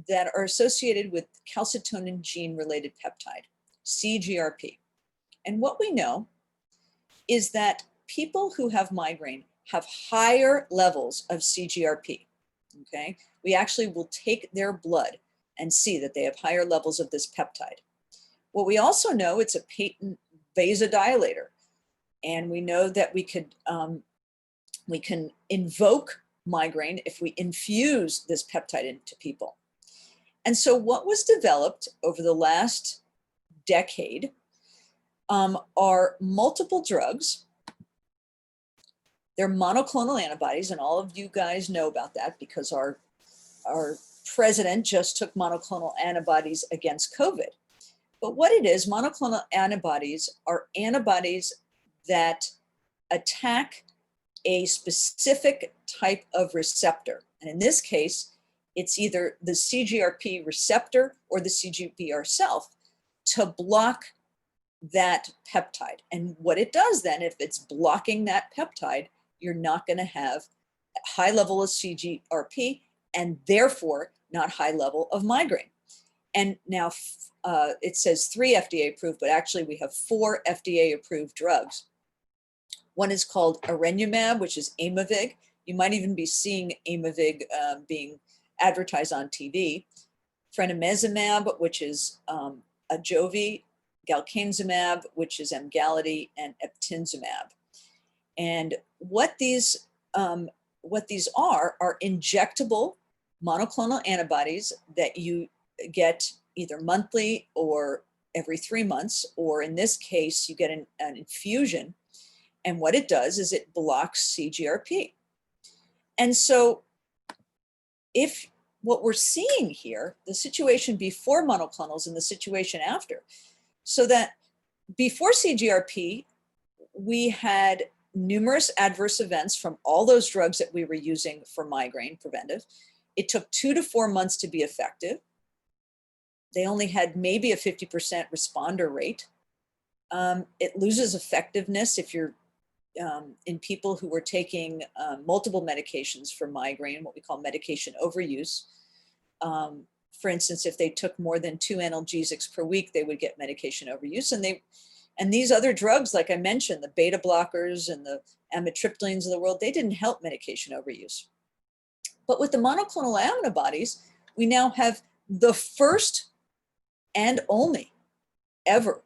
that are associated with calcitonin gene-related peptide, CGRP. And what we know is that people who have migraine have higher levels of CGRP, okay? We actually will take their blood and see that they have higher levels of this peptide. What we also know, it's a patent vasodilator. And we know that we can invoke migraine if we infuse this peptide into people. And so what was developed over the last decade are multiple drugs. They're monoclonal antibodies, and all of you guys know about that because our president just took monoclonal antibodies against COVID. But what it is, monoclonal antibodies are antibodies that attack a specific type of receptor. And in this case, it's either the CGRP receptor or the CGRP itself to block that peptide. And what it does then, if it's blocking that peptide, you're not going to have a high level of CGRP and therefore not high level of migraine. And now it says 3 FDA approved, but actually we have 4 FDA approved drugs. One is called Arenumab, which is Aimovig. You might even be seeing Aimovig being advertised on TV. Frenemezumab, which is Ajovy, Galcanezumab, which is Emgality, and Eptinzumab. And what these are injectable monoclonal antibodies that you get either monthly or every 3 months, or in this case, you get an infusion. And what it does is it blocks CGRP. And so if what we're seeing here, the situation before monoclonals and the situation after, so that before CGRP, we had numerous adverse events from all those drugs that we were using for migraine preventive. It took 2 to 4 months to be effective. They only had maybe a 50% responder rate. It loses effectiveness if you're in people who were taking multiple medications for migraine, what we call medication overuse. For instance, if they took more than 2 analgesics per week, they would get medication overuse. And these other drugs, like I mentioned, the beta blockers and the amitriptylines of the world, they didn't help medication overuse. But with the monoclonal antibodies, we now have the first and only ever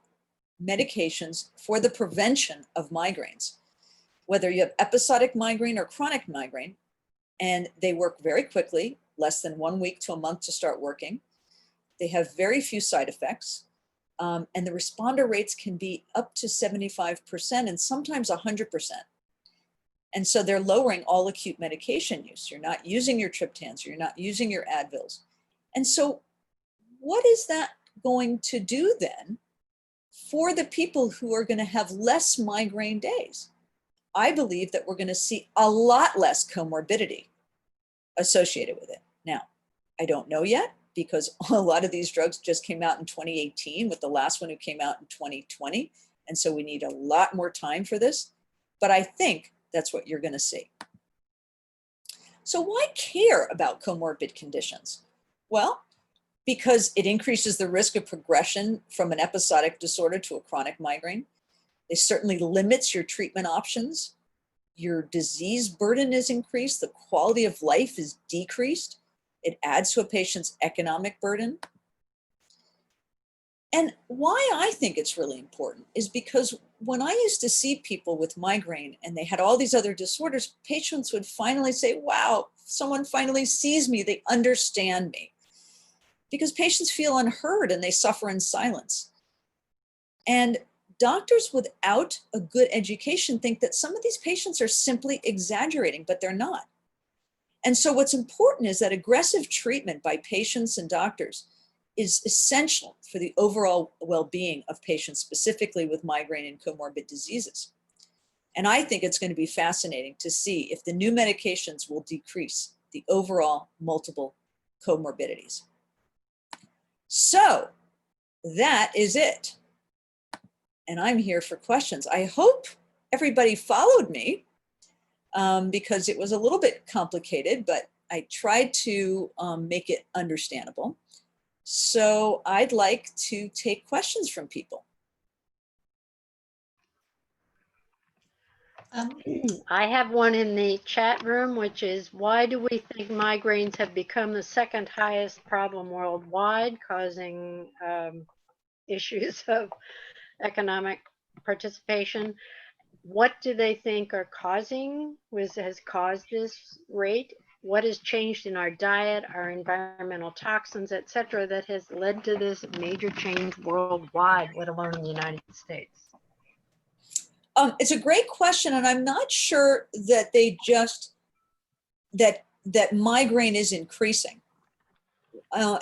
medications for the prevention of migraines, whether you have episodic migraine or chronic migraine, and they work very quickly, less than 1 week to a month to start working. They have very few side effects, and the responder rates can be up to 75% and sometimes 100%. And so they're lowering all acute medication use. You're not using your triptans, you're not using your Advils. And so what is that going to do then for the people who are going to have less migraine days? I believe that we're going to see a lot less comorbidity associated with it. Now, I don't know yet. because a lot of these drugs just came out in 2018 with the last one who came out in 2020. And so we need a lot more time for this, but I think that's what you're going to see. So why care about comorbid conditions? Well, because it increases the risk of progression from an episodic disorder to a chronic migraine. It certainly limits your treatment options. Your disease burden is increased. The quality of life is decreased. It adds to a patient's economic burden. And why I think it's really important is because when I used to see people with migraine and they had all these other disorders, patients would finally say, wow, someone finally sees me, they understand me. Because patients feel unheard and they suffer in silence. And doctors without a good education think that some of these patients are simply exaggerating, but they're not. And so what's important is that aggressive treatment by patients and doctors is essential for the overall well-being of patients, specifically with migraine and comorbid diseases. And I think it's going to be fascinating to see if the new medications will decrease the overall multiple comorbidities. So that is it. And I'm here for questions. I hope everybody followed me because it was a little bit complicated, but I tried to make it understandable. So I'd like to take questions from people. I have one in the chat room, which is, why do we think migraines have become the second highest problem worldwide, causing issues of economic participation? What do they think are has caused this rate? What has changed in our diet, our environmental toxins, et cetera, that has led to this major change worldwide, let alone in the United States? It's a great question, and I'm not sure that they just, that migraine is increasing.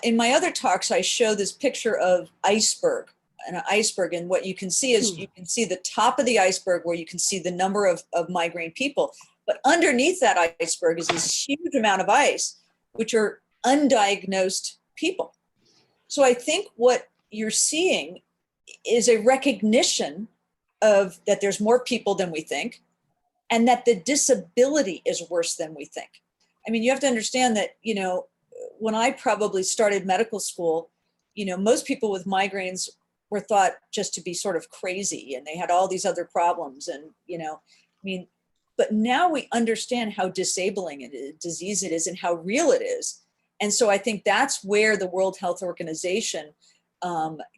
In my other talks, I show this picture of an iceberg, and what you can see is you can see the top of the iceberg where you can see the number of migraine people, but underneath that iceberg is this huge amount of ice, which are undiagnosed people. So I think what you're seeing is a recognition of that there's more people than we think, and that the disability is worse than we think. I mean, you have to understand that, you know, when I probably started medical school, you know, most people with migraines were thought just to be sort of crazy, and they had all these other problems. And, you know, I mean, but now we understand how disabling disease it is and how real it is. And so I think that's where the World Health Organization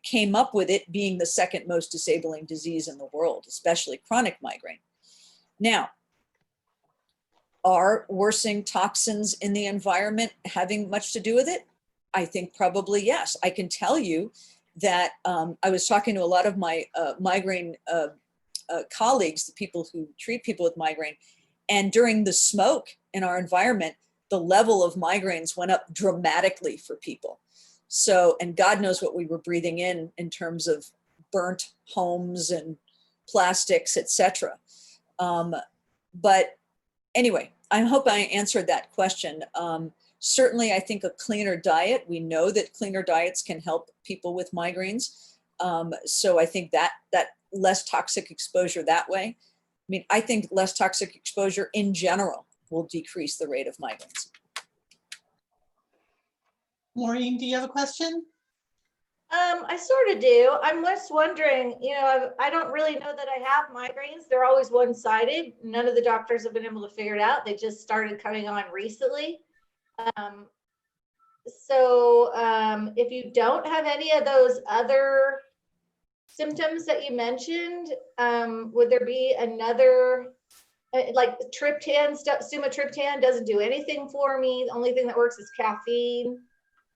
came up with it being the second most disabling disease in the world, especially chronic migraine. Now, are worsening toxins in the environment having much to do with it? I think probably yes. I can tell you that I was talking to a lot of my migraine colleagues, the people who treat people with migraine, and during the smoke in our environment, the level of migraines went up dramatically for people. So, and God knows what we were breathing in terms of burnt homes and plastics, etc. But anyway, I hope I answered that question. Certainly, I think a cleaner diet, we know that cleaner diets can help people with migraines. So I think that less toxic exposure that way. I mean, I think less toxic exposure in general will decrease the rate of migraines. Maureen, do you have a question? I sort of do. I'm just wondering, you know, I don't really know that I have migraines. They're always one-sided. None of the doctors have been able to figure it out. They just started coming on recently. If you don't have any of those other symptoms that you mentioned, would there be another, like triptan stuff? Sumatriptan doesn't do anything for me. The only thing that works is caffeine.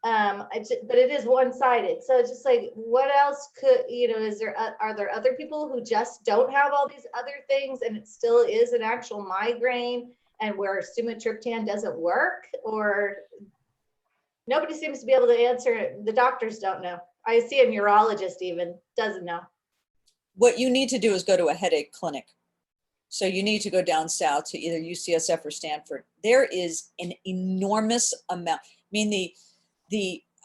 But it is one-sided. So it's just like, what else could, you know, are there other people who just don't have all these other things and it still is an actual migraine, and where sumatriptan doesn't work? Or nobody seems to be able to answer it. The doctors don't know. I see a neurologist even doesn't know. What you need to do is go to a headache clinic. So you need to go down south to either UCSF or Stanford. There is an enormous amount. I mean,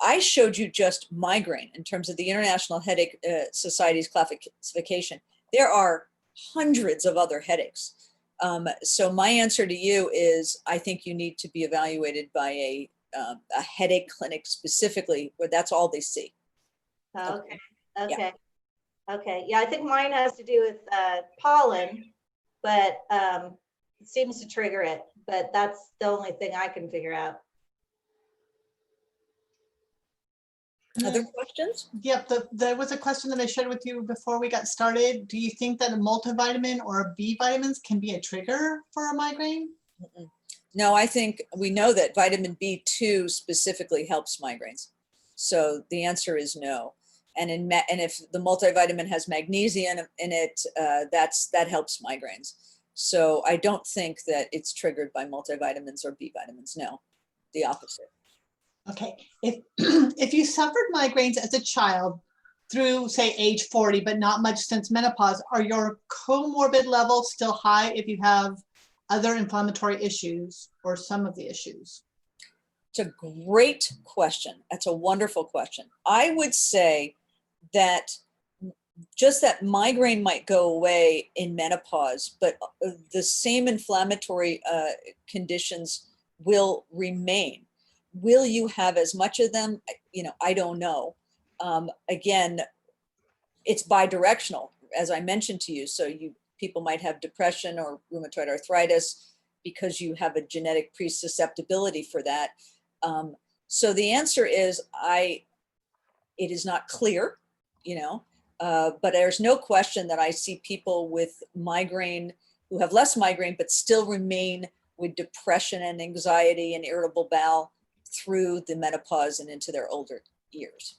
I showed you just migraine in terms of the International Headache Society's classification. There are hundreds of other headaches. So my answer to you is, I think you need to be evaluated by a headache clinic specifically, where that's all they see. Okay. Yeah. Okay. Okay. Yeah, I think mine has to do with pollen, but it seems to trigger it. But that's the only thing I can figure out. Other questions? Yep, there was a question that I shared with you before we got started. Do you think that a multivitamin or B vitamins can be a trigger for a migraine? Mm-mm. No, I think we know that vitamin B2 specifically helps migraines. So the answer is no. And if the multivitamin has magnesium in it, that helps migraines. So I don't think that it's triggered by multivitamins or B vitamins. No, the opposite. Okay, if you suffered migraines as a child through, say, age 40, but not much since menopause, are your comorbid levels still high if you have other inflammatory issues or some of the issues? It's a great question. That's a wonderful question. I would say that just that migraine might go away in menopause, but the same inflammatory conditions will remain. Will you have as much of them? I don't know. Again, it's bidirectional, as I mentioned to you. So people might have depression or rheumatoid arthritis because you have a genetic presusceptibility for that. So the answer is, it is not clear, but there's no question that I see people with migraine who have less migraine, but still remain with depression and anxiety and irritable bowel through the menopause and into their older years.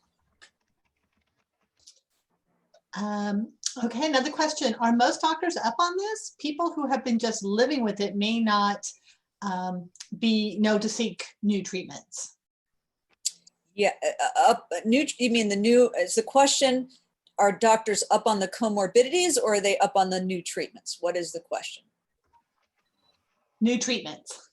Okay, another question. Are most doctors up on this? People who have been just living with it may not know to seek new treatments. Yeah, you mean is the question, are doctors up on the comorbidities or are they up on the new treatments? What is the question? New treatments.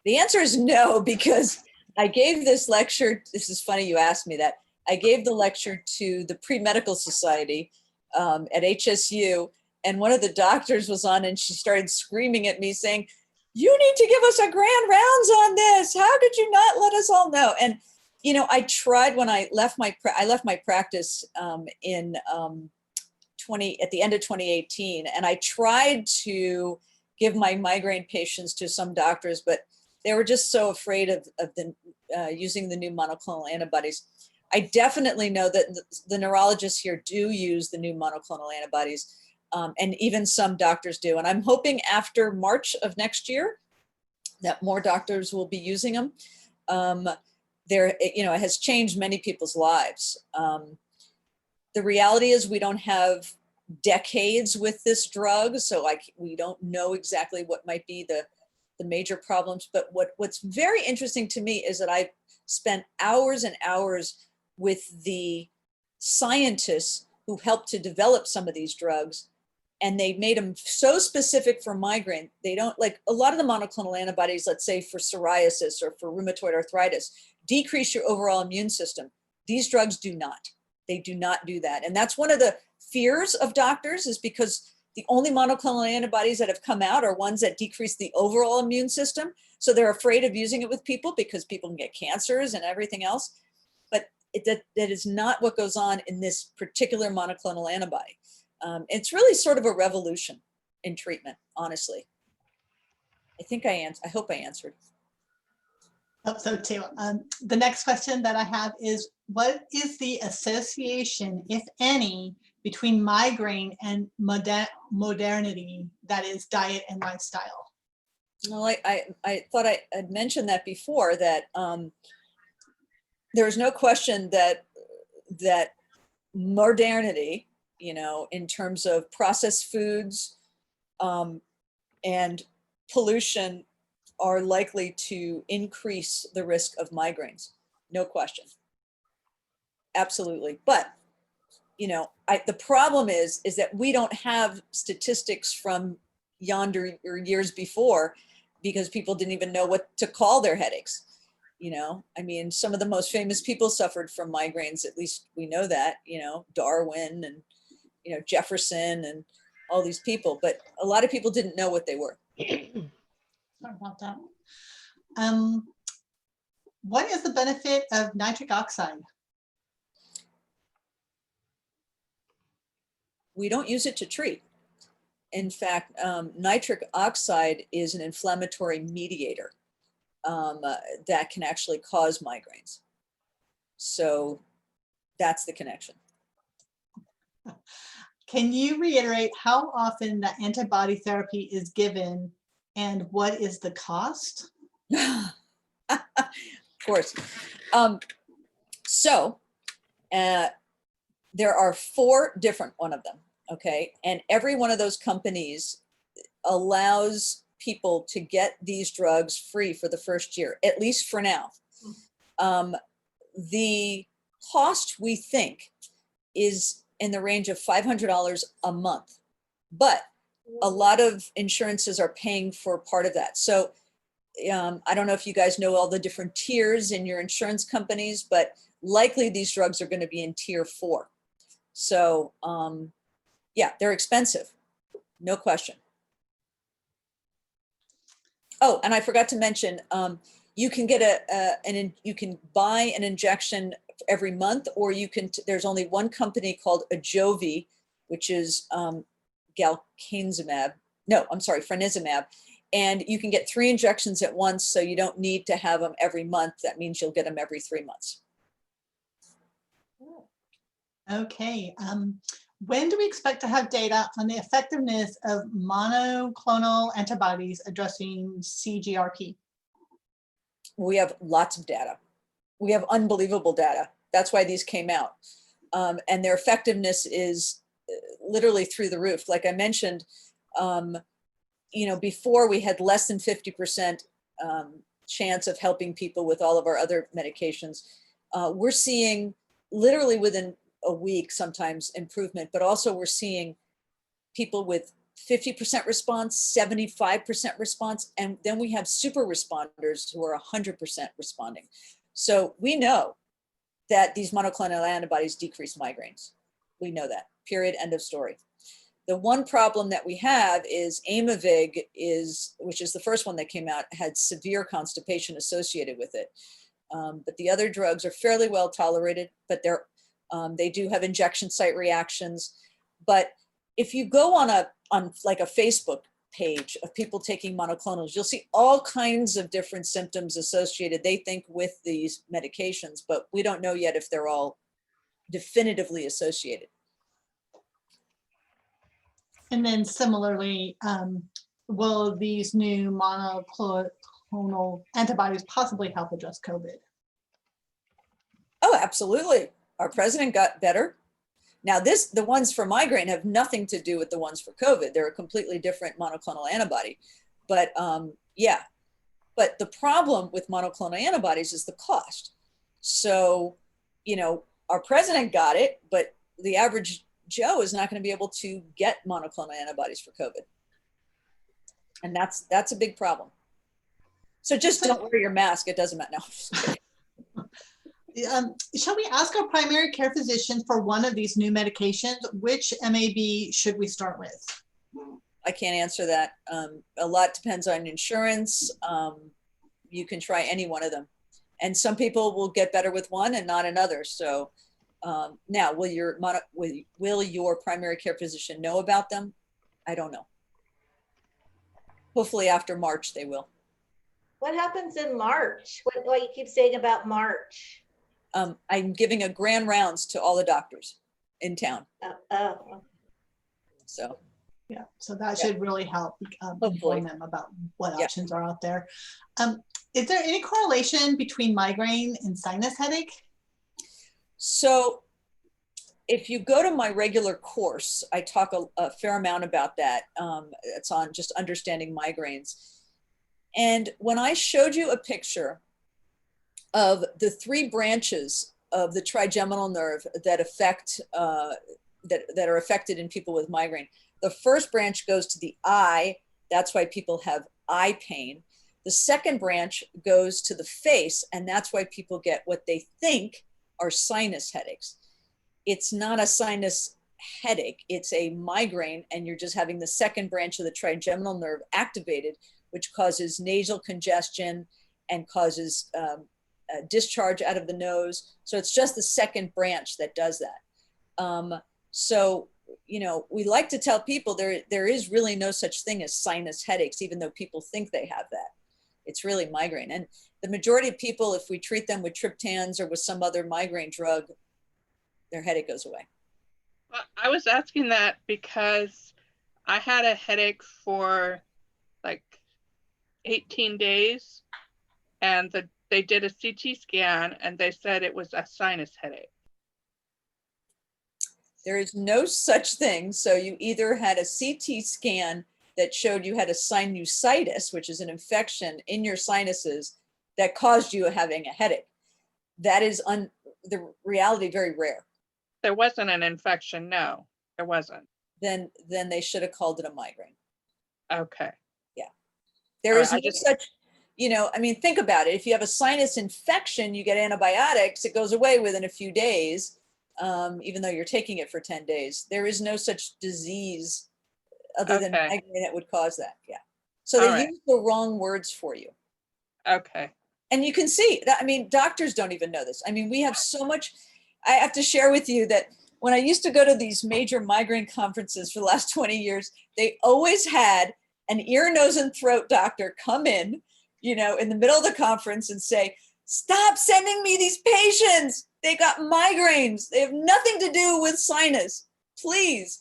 The answer is no, because I gave this lecture. This is funny you asked me that. I gave the lecture to the Pre-Medical Society at HSU, and one of the doctors was on and she started screaming at me saying, "You need to give us a grand rounds on this. How could you not let us all know?" And I tried when I left my practice at the end of 2018, and I tried to give my migraine patients to some doctors, but they were just so afraid of using the new monoclonal antibodies. I definitely know that the neurologists here do use the new monoclonal antibodies, and even some doctors do. And I'm hoping after March of next year that more doctors will be using them. It has changed many people's lives. The reality is we don't have decades with this drug, so we don't know exactly what might be the major problems. But what's very interesting to me is that I've spent hours and hours with the scientists who helped to develop some of these drugs, and they made them so specific for migraine. They don't, like a lot of the monoclonal antibodies, let's say for psoriasis or for rheumatoid arthritis, decrease your overall immune system. These drugs do not. They do not do that. And that's one of the fears of doctors, is because the only monoclonal antibodies that have come out are ones that decrease the overall immune system. So they're afraid of using it with people because people can get cancers and everything else. But that is not what goes on in this particular monoclonal antibody. It's really sort of a revolution in treatment, honestly. I hope I answered. Hope so too. The next question that I have is, what is the association, if any, between migraine and modernity, that is diet and lifestyle? Well, I thought I had mentioned that before, that there's no question that modernity, in terms of processed foods and pollution, are likely to increase the risk of migraines. No question. Absolutely. But, the problem is that we don't have statistics from yonder or years before, because people didn't even know what to call their headaches. You know, I mean, some of the most famous people suffered from migraines, at least we know that, you know, Darwin and, you know, Jefferson and all these people, but a lot of people didn't know what they were. Sorry about that. What is the benefit of nitric oxide? We don't use it to treat. In fact, nitric oxide is an inflammatory mediator that can actually cause migraines. So that's the connection. Can you reiterate how often the antibody therapy is given and what is the cost? Of course. There are 4 different one of them, okay? And every one of those companies allows people to get these drugs free for the first year, at least for now. The cost, we think, is in the range of $500 a month, but a lot of insurances are paying for part of that. So I don't know if you guys know all the different tiers in your insurance companies, but likely these drugs are going to be in tier 4. So yeah, they're expensive, no question. Oh, and I forgot to mention, you can get you can buy an injection every month, or you can, there's only one company called Ajovi, which is galcanezumab. No, I'm sorry, franizumab. And you can get 3 injections at once, so you don't need to have them every month. That means you'll get them every 3 months. Okay. When do we expect to have data on the effectiveness of monoclonal antibodies addressing CGRP? We have lots of data. We have unbelievable data. That's why these came out. And their effectiveness is literally through the roof. Like I mentioned, you know, before we had less than 50% chance of helping people with all of our other medications. We're seeing literally within a week, sometimes improvement, but also we're seeing people with 50% response, 75% response, and then we have super responders who are 100% responding. So we know that these monoclonal antibodies decrease migraines. We know that, period, end of story. The one problem that we have is Aimovig, which is the first one that came out, had severe constipation associated with it. But the other drugs are fairly well tolerated, but they do have injection site reactions. But if you go on like a Facebook page of people taking monoclonals, you'll see all kinds of different symptoms associated, they think, with these medications, but we don't know yet if they're all definitively associated. And then similarly, will these new monoclonal antibodies possibly help address COVID? Oh, absolutely. Our president got better. Now the ones for migraine have nothing to do with the ones for COVID. They're a completely different monoclonal antibody. But yeah, but the problem with monoclonal antibodies is the cost. So, you know, our president got it, but the average Joe is not going to be able to get monoclonal antibodies for COVID. And that's a big problem. So just don't wear your mask. It doesn't matter. No. Shall we ask our primary care physician for one of these new medications? Which MAB should we start with? I can't answer that. A lot depends on insurance. You can try any one of them. And some people will get better with one and not another. So now, will your primary care physician know about them? I don't know. Hopefully after March they will. What happens in March? What you keep saying about March? I'm giving a grand rounds to all the doctors in town. So. Yeah, so that should really help inform them about what options are out there. Is there any correlation between migraine and sinus headache? So if you go to my regular course, I talk a fair amount about that. It's on just understanding migraines. And when I showed you a picture of the 3 branches of the trigeminal nerve that affect, that are affected in people with migraine, the first branch goes to the eye. That's why people have eye pain. The second branch goes to the face, and that's why people get what they think are sinus headaches. It's not a sinus headache, it's a migraine, and you're just having the second branch of the trigeminal nerve activated, which causes nasal congestion and causes discharge out of the nose. So it's just the second branch that does that. So, you know, we like to tell people there is really no such thing as sinus headaches, even though people think they have that. It's really migraine. And the majority of people, if we treat them with triptans or with some other migraine drug, their headache goes away. Well, I was asking that because I had a headache for like 18 days, and they did a CT scan and they said it was a sinus headache. There is no such thing. So you either had a CT scan that showed you had a sinusitis, which is an infection in your sinuses that caused you having a headache. That is the reality very rare. There wasn't an infection. No, there wasn't. Then they should have called it a migraine. Okay. Yeah. There is I no just- such, you know, I mean, think about it. If you have a sinus infection, you get antibiotics, it goes away within a few days, even though you're taking it for 10 days. There is no such disease other than Okay. migraine that would cause that. Yeah. So All they right. use the wrong words for you. Okay. And you can see that, I mean, doctors don't even know this. I mean, we have so much. I have to share with you that when I used to go to these major migraine conferences for the last 20 years, they always had an ear, nose, and throat doctor come in, you know, in the middle of the conference and say, stop sending me these patients. They got migraines. They have nothing to do with sinus, please.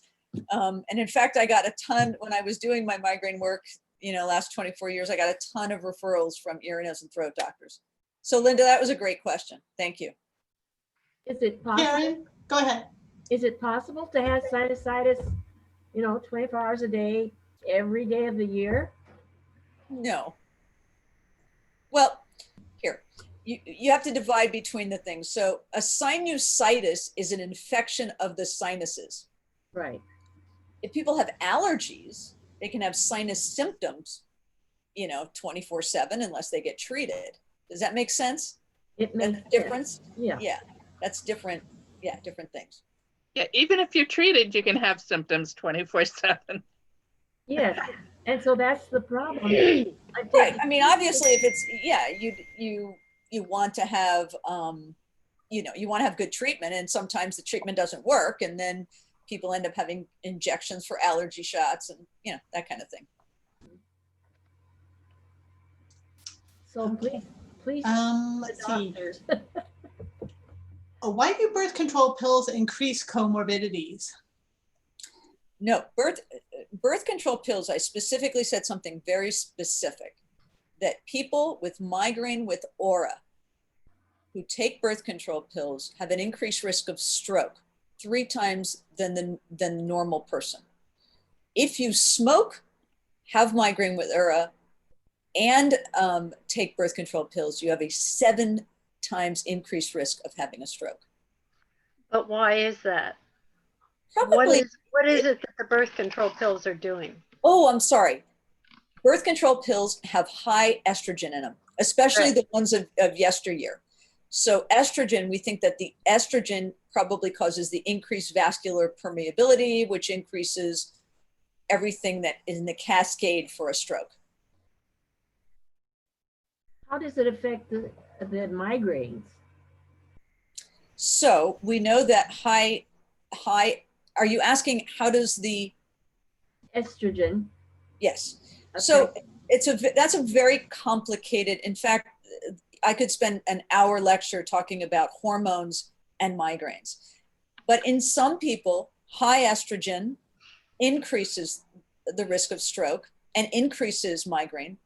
And in fact, I got a ton when I was doing my migraine work, you know, last 24 years, I got a ton of referrals from ear, nose, and throat doctors. So Linda, that was a great question. Thank you. Is it possible? Karen, go ahead. Is it possible to have sinusitis, 24 hours a day, every day of the year? No. Well, here, you have to divide between the things. So a sinusitis is an infection of the sinuses. Right. If people have allergies, they can have sinus symptoms, 24/7 unless they get treated. Does that make sense? It That's makes the difference? Yeah. Yeah, that's different. Yeah, different things. Yeah, even if you're treated, you can have symptoms 24/7. Yes. And so that's the problem. Right. I mean, obviously, if it's, yeah, you want to have, you want to have good treatment, and sometimes the treatment doesn't work, and then people end up having injections for allergy shots and, that kind of thing. So please, Let's the see. doctors. Why do birth control pills increase comorbidities? No, birth control pills, I specifically said something very specific, that people with migraine with aura who take birth control pills have an increased risk of stroke 3 times than the normal person. If you smoke, have migraine with aura, and take birth control pills, you have a 7 times increased risk of having a stroke. But why is that? Probably. What is it that the birth control pills are doing? Oh, I'm sorry. Birth control pills have high estrogen in them, especially Right. the ones of yesteryear. So estrogen, we think that the estrogen probably causes the increased vascular permeability, which increases everything that is in the cascade for a stroke. How does it affect the migraines? So we know that high, are you asking how does the, Estrogen. yes. So Okay. that's a very complicated, in fact, I could spend an hour lecture talking about hormones and migraines. But in some people, high estrogen increases the risk of stroke and increases migraine.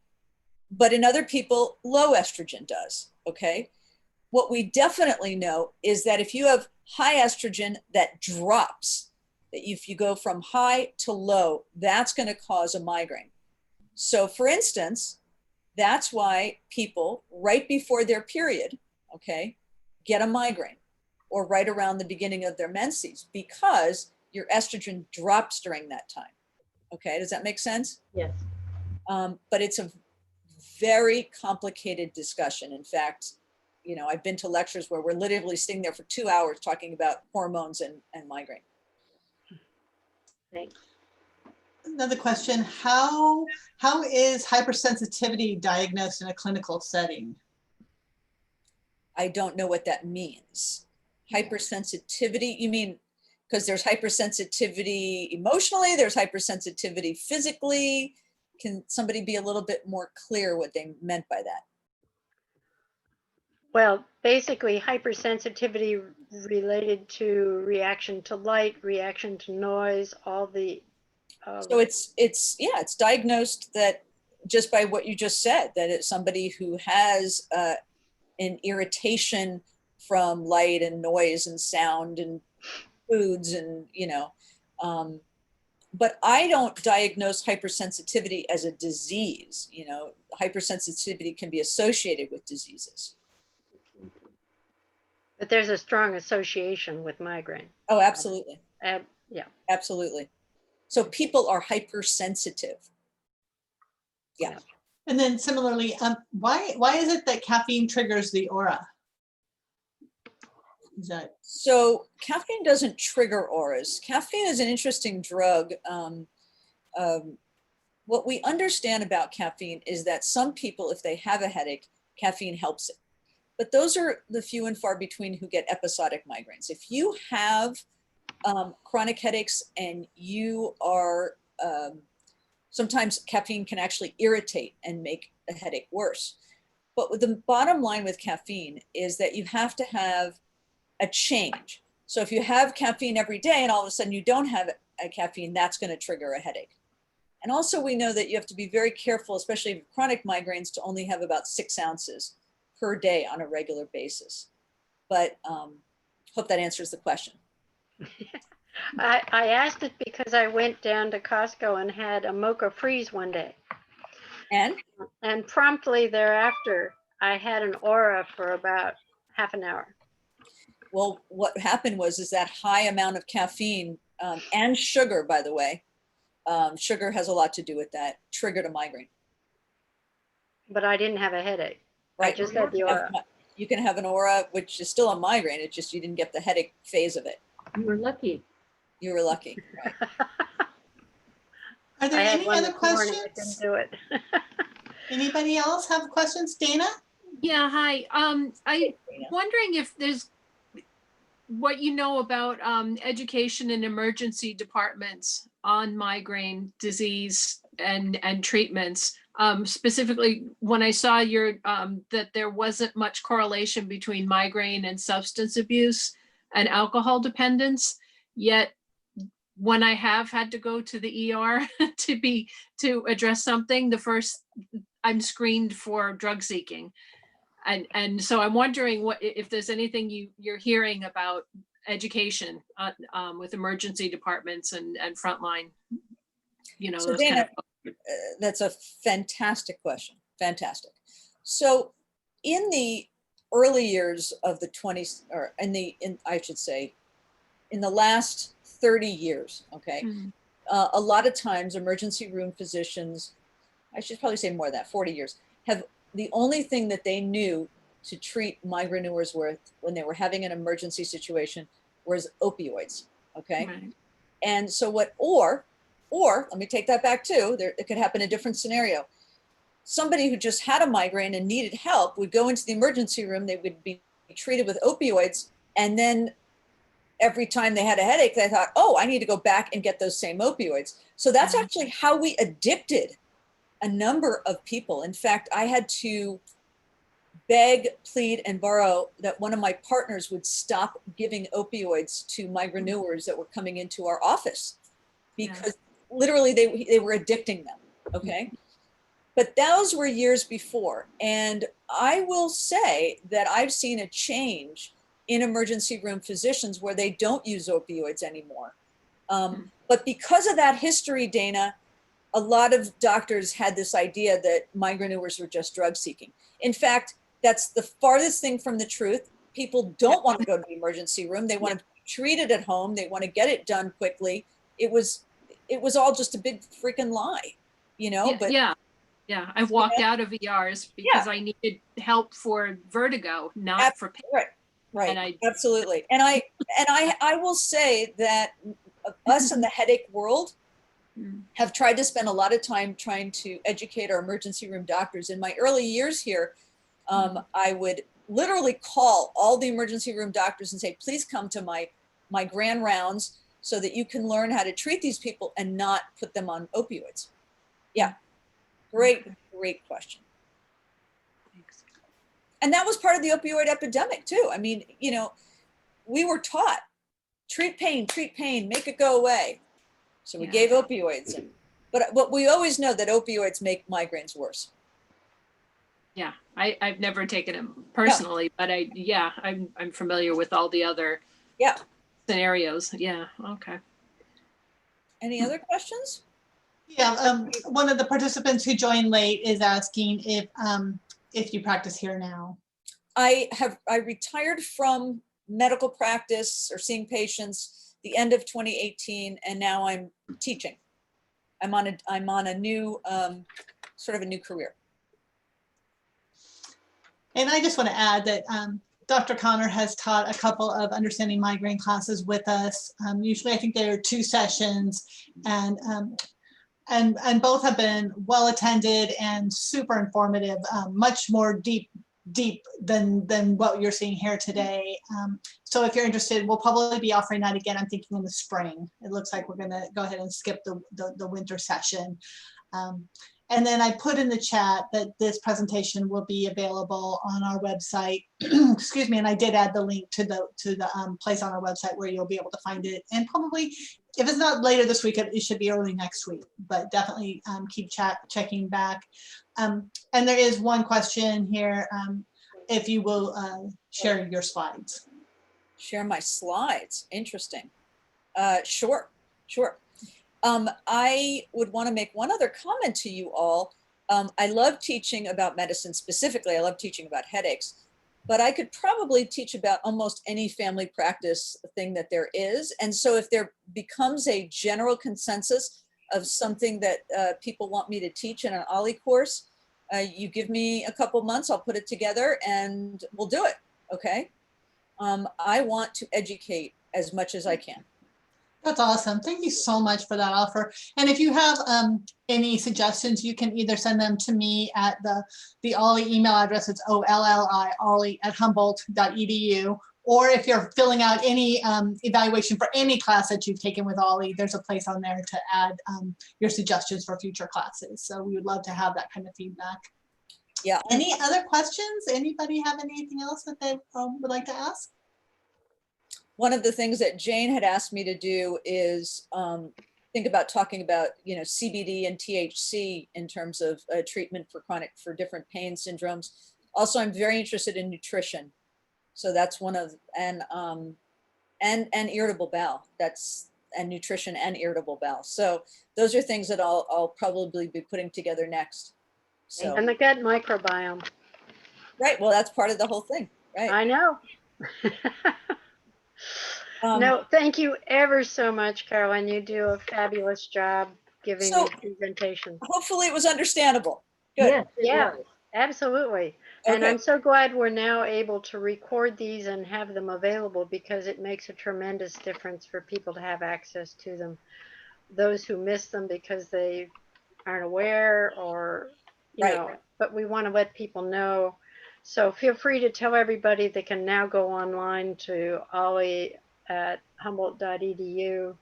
But in other people, low estrogen does, okay? What we definitely know is that if you have high estrogen that drops, that if you go from high to low, that's going to cause a migraine. So for instance, that's why people right before their period, okay, get a migraine, or right around the beginning of their menses, because your estrogen drops during that time. Okay, does that make sense? Yes. But it's a very complicated discussion. In fact, you know, I've been to lectures where we're literally sitting there for 2 hours talking about hormones and migraine. Thanks. Another question, how is hypersensitivity diagnosed in a clinical setting? I don't know what that means. Hypersensitivity, you mean, because there's hypersensitivity emotionally, there's hypersensitivity physically. Can somebody be a little bit more clear what they meant by that? Well, basically hypersensitivity related to reaction to light, reaction to noise, all the. So it's diagnosed that just by what you just said, that it's somebody who has an irritation from light and noise and sound and foods and, you know, but I don't diagnose hypersensitivity as a disease. You know, hypersensitivity can be associated with diseases. But there's a strong association with migraine. Oh, absolutely. Yeah. Absolutely. So people are hypersensitive. Yeah. And then similarly, why is it that caffeine triggers the aura? Is that So caffeine doesn't trigger auras. Caffeine is an interesting drug. What we understand about caffeine is that some people, if they have a headache, caffeine helps it. But those are the few and far between who get episodic migraines. If you have chronic headaches and you are, sometimes caffeine can actually irritate and make a headache worse. But with the bottom line with caffeine is that you have to have a change. So if you have caffeine every day and all of a sudden you don't have a caffeine, that's going to trigger a headache. And also we know that you have to be very careful, especially with chronic migraines, to only have about 6 ounces per day on a regular basis. But hope that answers the question. I asked it because I went down to Costco and had a mocha freeze one day. And promptly thereafter, I had an aura for about half an hour. Well, what happened is that high amount of caffeine and sugar, by the way, sugar has a lot to do with that, triggered a migraine. But I didn't have a headache. Right. I just had the aura. You can have an aura, which is still a migraine. It's just you didn't get the headache phase of it. You were lucky. You were lucky. Right. Are there I had any one other this morning, I questions? couldn't do it. Anybody else have questions? Dana? Yeah, hi. I'm wondering if there's what you know about education in emergency departments on migraine disease and treatments. Specifically, when I saw your that there wasn't much correlation between migraine and substance abuse and alcohol dependence, yet when I have had to go to the ER to address something, the first I'm screened for drug seeking. And so I'm wondering what if there's anything you're hearing about education with emergency departments and frontline, you know, So those Dana, kind of. that's a fantastic question. Fantastic. So in the early years of the 20s, or I should say, in the last 30 years, okay, a lot of times emergency room physicians, I should probably say more than that, 40 years, have the only thing that they knew to treat migraineurs with when they were having an emergency situation was opioids, okay? Right. And so or let me take that back too, it could happen in a different scenario. Somebody who just had a migraine and needed help would go into the emergency room, they would be treated with opioids, and then every time they had a headache, they thought, oh, I need to go back and get those same opioids. So that's actually how we addicted a number of people. In fact, I had to beg, plead, and borrow that one of my partners would stop giving opioids to migraineurs that were coming into our office, because literally they were addicting them, okay? But those were years before. And I will say that I've seen a change in emergency room physicians where they don't use opioids anymore. But because of that history, Dana, a lot of doctors had this idea that migraineurs were just drug seeking. In fact, that's the farthest thing from the truth. People don't want to go to the emergency room. They want to be treated at home. They want to get it done quickly. It was all just a big freaking lie, you know? Yeah, Yeah, I've walked out of ERs because I needed help for vertigo, not for pain. Right, And right, absolutely. And I will say that us in the headache world have tried to spend a lot of time trying to educate our emergency room doctors. In my early years here, I would literally call all the emergency room doctors and say, please come to my grand rounds so that you can learn how to treat these people and not put them on opioids. Yeah, great question. Thanks. And that was part of the opioid epidemic too. I mean, you know, we were taught, treat pain, make it go away. So we gave opioids. But we always know that opioids make migraines worse. Yeah, I've never taken them personally, but I'm familiar with all the other scenarios. Yeah, okay. Any other questions? Yeah, one of the participants who joined late is asking if you practice here now. I retired from medical practice or seeing patients the end of 2018, and now I'm teaching. I'm on a new sort of a new career. And I just want to add that Dr. Connor has taught a couple of understanding migraine classes with us. Usually I think there are 2 sessions, and both have been well attended and super informative, much more deep than what you're seeing here today. So if you're interested, we'll probably be offering that again. I'm thinking in the spring. It looks like we're going to go ahead and skip the winter session. And then I put in the chat that this presentation will be available on our website. Excuse me, and I did add the link to the place on our website where you'll be able to find it. And probably, if it's not later this week, it should be early next week. But definitely keep checking back. And there is one question here. If you will share your slides. Share my slides. Interesting. Sure. I would want to make one other comment to you all. I love teaching about medicine specifically. I love teaching about headaches, but I could probably teach about almost any family practice thing that there is. And so if there becomes a general consensus of something that people want me to teach in an OLLI course, you give me a couple months, I'll put it together and we'll do it, okay? I want to educate as much as I can. That's awesome. Thank you so much for that offer. And if you have any suggestions, you can either send them to me at the OLLI email address. It's OLLI@humboldt.edu. Or if you're filling out any evaluation for any class that you've taken with OLLI, there's a place on there to add your suggestions for future classes. So we would love to have that kind of feedback. Yeah. Any other questions? Anybody have anything else that they would like to ask? One of the things that Jane had asked me to do is think about talking about, CBD and THC in terms of treatment for different pain syndromes. Also, I'm very interested in nutrition. So that's one of, and irritable bowel. And nutrition and irritable bowel. So those are things that I'll probably be putting together next. So. And the gut microbiome. Right. Well, that's part of the whole thing. Right. I know. No, thank you ever so much, Carolyn. You do a fabulous job giving these presentations. Hopefully it was understandable. Good. Yeah, absolutely. Okay. And I'm so glad we're now able to record these and have them available, because it makes a tremendous difference for people to have access to them. Those who miss them because they aren't aware, or, you know, but we want to let people know. So feel free to tell everybody they can now go online to OLLI at humboldt.edu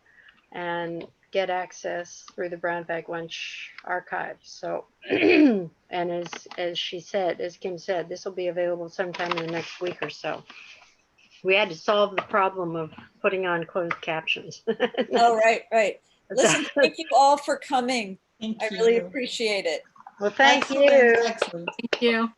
and get access through the Brown Bag Lunch archive. So, and as she said, as Kim said, this will be available sometime in the next week or so. We had to solve the problem of putting on closed captions. Oh, right. Listen, thank you all for coming. Thank you. I really appreciate it. Well, thank you. Excellent. Thank you.